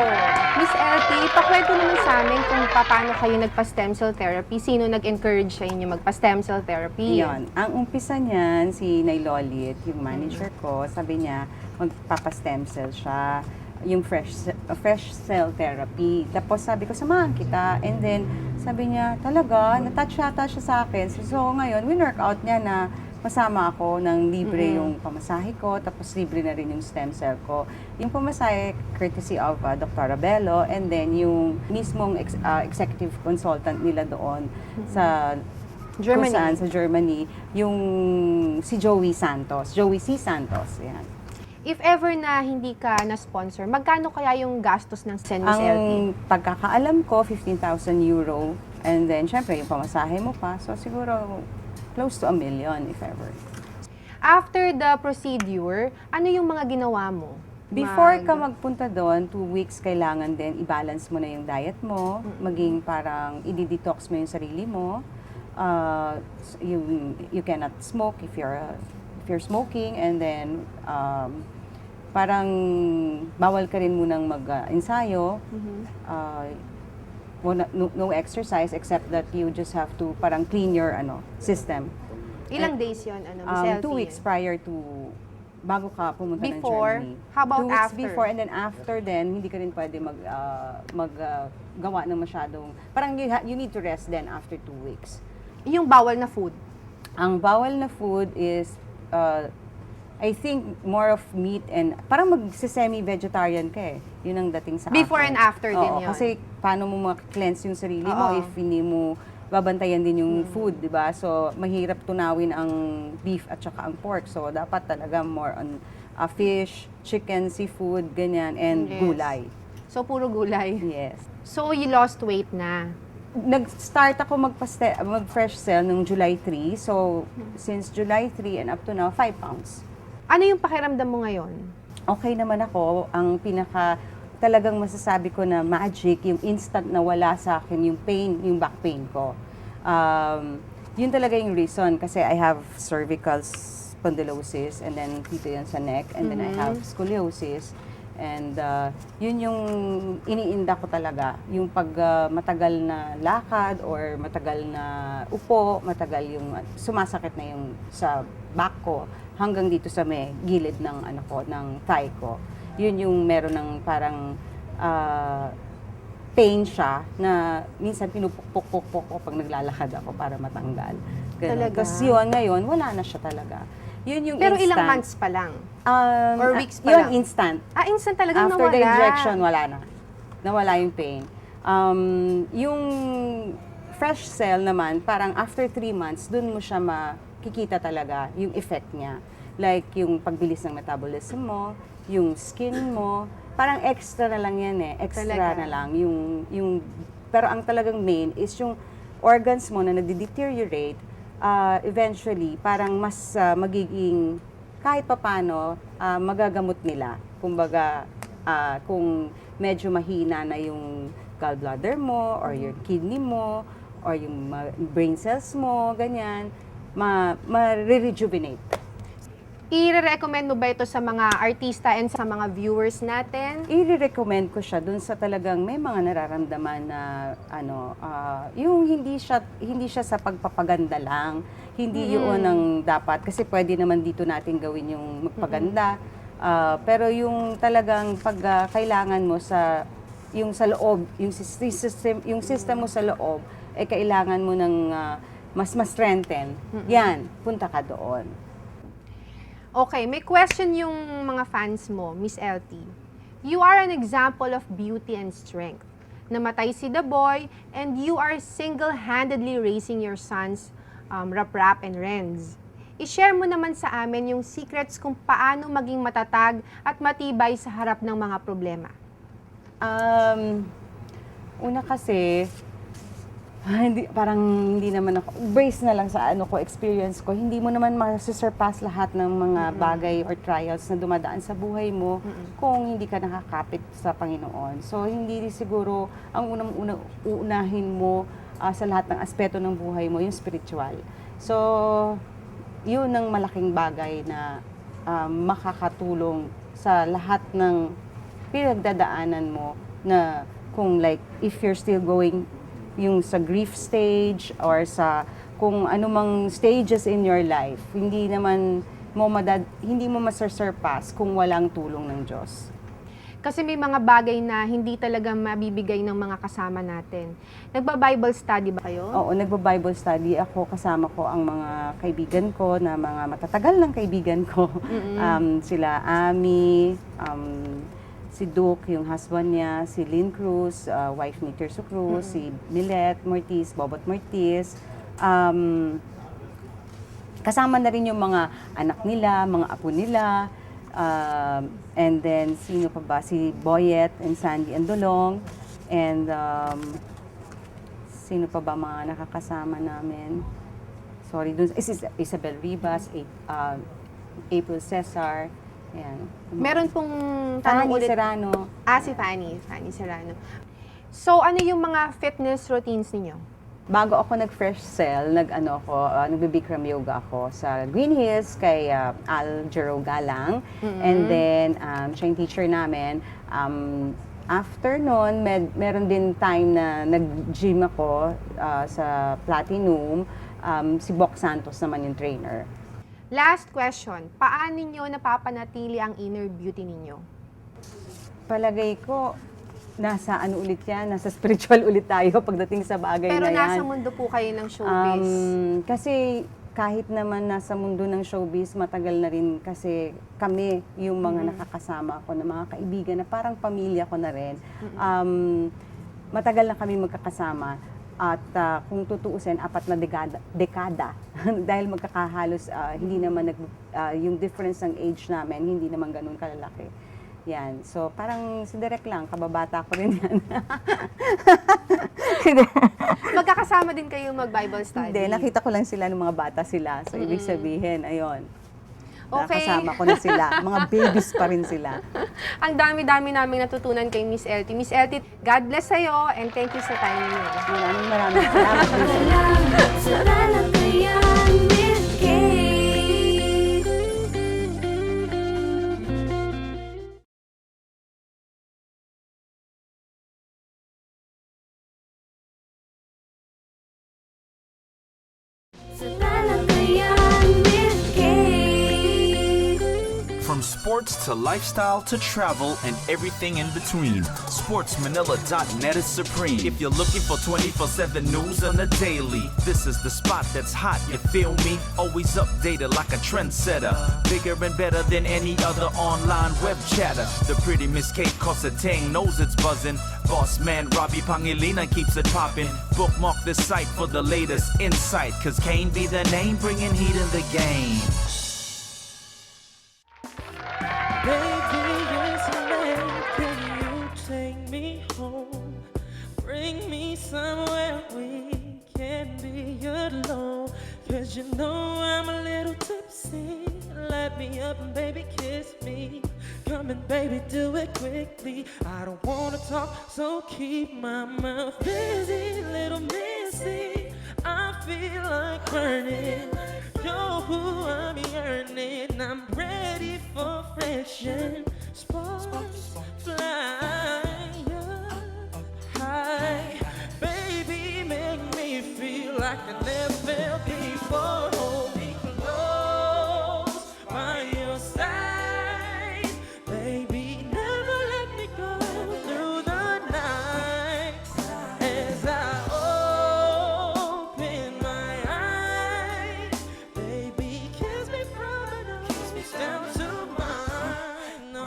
Miss LT, pakwento naman sa amin kung paano kayo nagpa-stem cell therapy. Sino nag-encourage sa inyo magpa-stem cell therapy? Yun. Ang umpisa niyan, si Nay Lolit, yung manager ko, sabi niya, magpapa-stem cell siya. Yung fresh cell therapy. Tapos sabi ko, samahan kita. And then, sabi niya, talaga, natouch siya sa akin. So ngayon, win-workout niya na masama ako ng libre yung pamasahe ko, tapos libre na rin yung stem cell ko. Yung pamasahe, courtesy of Dr. Abello, and then yung mismong executive consultant nila doon sa Germany. kung saan, sa Germany, yung si Joey C. Santos. Yan. If ever na hindi ka na-sponsor, magkano kaya yung gastos ng Miss LT? Ang pagkakaalam ko, 15,000 euro. And then, syempre, yung pamasahe mo pa. So, siguro, close to 1 million, if ever. After the procedure, ano yung mga ginawa mo? Before ka magpunta doon, 2 weeks, kailangan din i-balance mo na yung diet mo, maging parang i-detox mo yung sarili mo. You cannot smoke if you're smoking, and then parang bawal ka rin munang mag-ensayo. No exercise except that you just have to parang clean your system. Ilang days yun, Miss LT? 2 weeks prior to bago ka pumunta ng Before? Germany. How about 2 weeks after? before, and then after then, hindi ka rin pwede gawa ng masyadong, parang you need to rest then after 2 weeks. Yung bawal na food? Ang bawal na food is, I think, more of meat and, parang semi-vegetarian ka eh. Yun ang dating sa Before akin. and after din Oo, yun. kasi paano mo ma-cleanse yung sarili mo Oo. if hindi mo babantayan din yung food, di ba? So, mahirap tunawin ang beef at saka ang pork. So, dapat talaga more on fish, chicken, seafood, ganyan, and Yes. gulay. So, puro gulay? Yes. So, you lost weight na? Nag-start ako mag-fresh cell nung July 3. So, since July 3 and up to now, 5 pounds. Ano yung pakiramdam mo ngayon? Okay naman ako. Ang talagang masasabi ko na magic, yung instant na wala sa akin, yung pain, yung back pain ko. Yun talaga yung reason kasi I have cervical spondylosis, and then dito yan sa neck, and then I have scoliosis. And yun yung iniinda ko talaga. Yung pag matagal na lakad or matagal na upo, matagal yung sumasakit na yung sa back ko hanggang dito sa may gilid ng ng thigh ko. Yun yung meron ng parang pain siya na minsan pinupukpok ko pag naglalakad ako para matanggal. Talaga? Tapos yun, ngayon, wala na siya talaga. Yun yung Pero instant. ilang months pa lang? Or weeks pa yun, lang? instant. Instant talagang After nawala? the injection, wala na. Nawala yung pain. Yung fresh cell naman, parang after 3 months, dun mo siya makikita talaga yung effect niya. Like yung pagbilis ng metabolism mo, yung skin mo, parang extra na lang yan eh. Extra Talaga? na lang. Pero ang talagang main is yung organs mo na nade-deteriorate, eventually, parang mas magiging, kahit papano, magagamot nila. Kumbaga, kung medyo mahina na yung gallbladder mo, or yung kidney mo, or yung brain cells mo, ganyan, ma-rejuvenate. I-recommend mo ba ito sa mga artista and sa mga viewers natin? I-recommend ko siya dun sa talagang may mga nararamdaman na yung hindi siya sa pagpapaganda lang. Hindi yun ang dapat kasi pwede naman dito natin gawin yung magpaganda. Pero yung talagang pag kailangan mo sa loob, yung system mo sa loob kailangan mo ng mas strengthen. Yan, punta ka doon. Okay, may question yung mga fans mo, Miss LT. You are an example of beauty and strength. Namatay si The Boy, and you are single-handedly raising your sons, Rap and Renz. I-share mo naman sa amin yung secrets kung paano maging matatag at matibay sa harap ng mga problema. Una kasi, hindi naman ako, based na lang sa experience ko, hindi mo naman masusurpass lahat ng mga bagay or trials na dumadaan sa buhay mo kung hindi ka nakakapit sa Panginoon. So, hindi siguro ang unahin mo sa lahat ng aspeto ng buhay mo, yung spiritual. So, yun ang malaking bagay na makakatulong sa lahat ng pinagdadaanan mo na kung like, if you're still going yung sa grief stage or sa kung anumang stages in your life, hindi mo masurpass kung walang tulong ng Diyos. Kasi may mga bagay na hindi talaga mabibigay ng mga kasama natin. Nagba-Bible study ba kayo? Oo, nagba-Bible study ako. Kasama ko ang mga kaibigan ko na mga matatagal ng kaibigan ko. Sila Ami, si Duke, yung husband niya, si Lynn Cruz, wife ni Tirso Cruz, si Millet Mortiz, Bobot Mortiz. Kasama na rin yung mga anak nila, mga apo nila. And then, sino pa ba? Si Boyet and Sandy Andolong. And sino pa ba mga nakakasama namin? Sorry, dun, Isabel Ribas, April Cesar. Ayan. Meron pong tanong Fanny ulit. Serrano. Si Fanny Serrano. So, ano yung mga fitness routines ninyo? Bago ako nag-fresh cell, nagbe-Bikram yoga ako sa Green Hills kay Al Jero Galang. And then, siya yung teacher namin. After nun, meron din time na nag-gym ako sa Platinum. Si Bok Santos naman yung trainer. Last question, paano niyo napapanatili ang inner beauty ninyo? Palagay ko, nasa spiritual ulit tayo pagdating sa bagay Pero na yan. Pero nasa mundo po kayo ng showbiz. Kasi kahit naman nasa mundo ng showbiz, matagal na rin kasi kami, yung mga nakakasama ko na mga kaibigan na parang pamilya ko na rin. Matagal na kami magkakasama. At kung tutuusin, 4 na dekada. Dahil magkakahalos, hindi naman yung difference ng age namin, hindi naman ganun kalalaki. Yan. So, parang si Direk lang, kababata ko rin yan. Magkakasama din kayo mag-Bible study? Hindi, nakita ko lang sila nung mga bata sila. So, ibig sabihin, ayun. Okay. Nakasama ko na sila. Mga babies pa rin sila. Ang dami-dami namin natutunan kay Miss LT. Miss LT, God bless sa'yo and thank you sa time niyo. Maraming salamat. Salamat kayan, Miss Kate. Salamat kayan, Miss Kate. From sports to lifestyle to travel and everything in between, sportsmanila.net is supreme. If you're looking for 24/7 news on the daily, this is the spot that's hot, you feel me? Always updated like a trendsetter, bigger and better than any other online web chatter. The pretty Miss Kate Cossetang knows it's buzzing. Boss man Robbie Pangilinan keeps it popping. Bookmark this site for the latest insight, cause Kane be the name bringing heat in the game. Baby, it's late. Can you take me home? Bring me somewhere we can be alone. Cause you know I'm a little tipsy. Let me up and baby kiss me. Come and baby do it quickly. I don't wanna talk, so keep my mouth busy. Little missy, I feel like burning. You're who I'm yearning. I'm ready for fresh and sparks fly up high. Baby, make me feel like I never felt before. Hold me close by your side. Baby, never let me go through the night. As I open my eyes, baby, kiss me from the nose down to mine. No.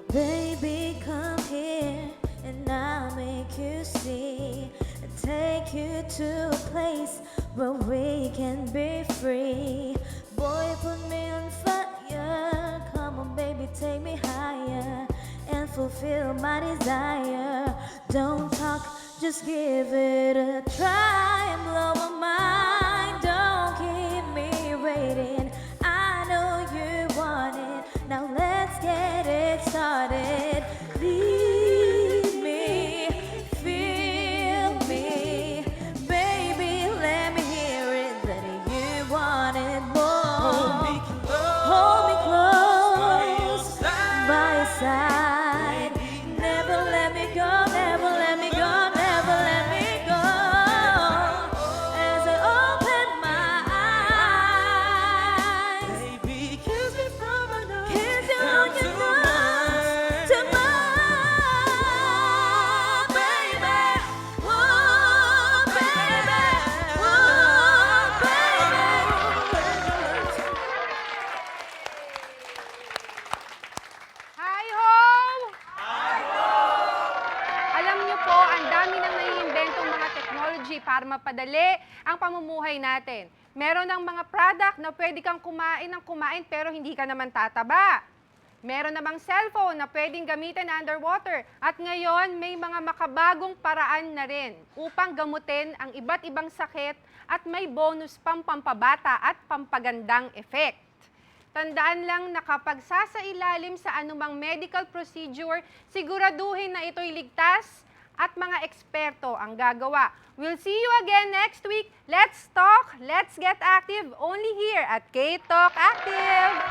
Baby, come here and I'll make you see. Take you to a place where we can be free. Boy, put me on fire. Come on, baby, take me higher and fulfill my desire. Don't talk, just give it a try and blow my mind. Don't keep me waiting. I know you want it. Now let's get it started. Lead me, feel me, baby. Let me hear it that you want it more. Hold me close, by your side. Never let me go, never let me go, never let me go. As I open my eyes, baby, kiss me from my nose, kiss you on your nose, to my baby, oh baby, oh baby. Hi ho! Alam niyo po, ang dami nang naiimbentong mga technology para mapadali ang pamumuhay natin. Meron ng mga product na pwede kang kumain ng kumain pero hindi ka naman tataba. Meron namang cellphone na pwedeng gamitin underwater. At ngayon, may mga makabagong paraan na rin upang gamutin ang iba't ibang sakit at may bonus pang pampabata at pampagandang effect. Tandaan lang na kapag sasailalim sa anumang medical procedure, siguraduhin na ito'y ligtas at mga eksperto ang gagawa. We'll see you again next week. Let's talk, let's get active, only here at K-Talk Active!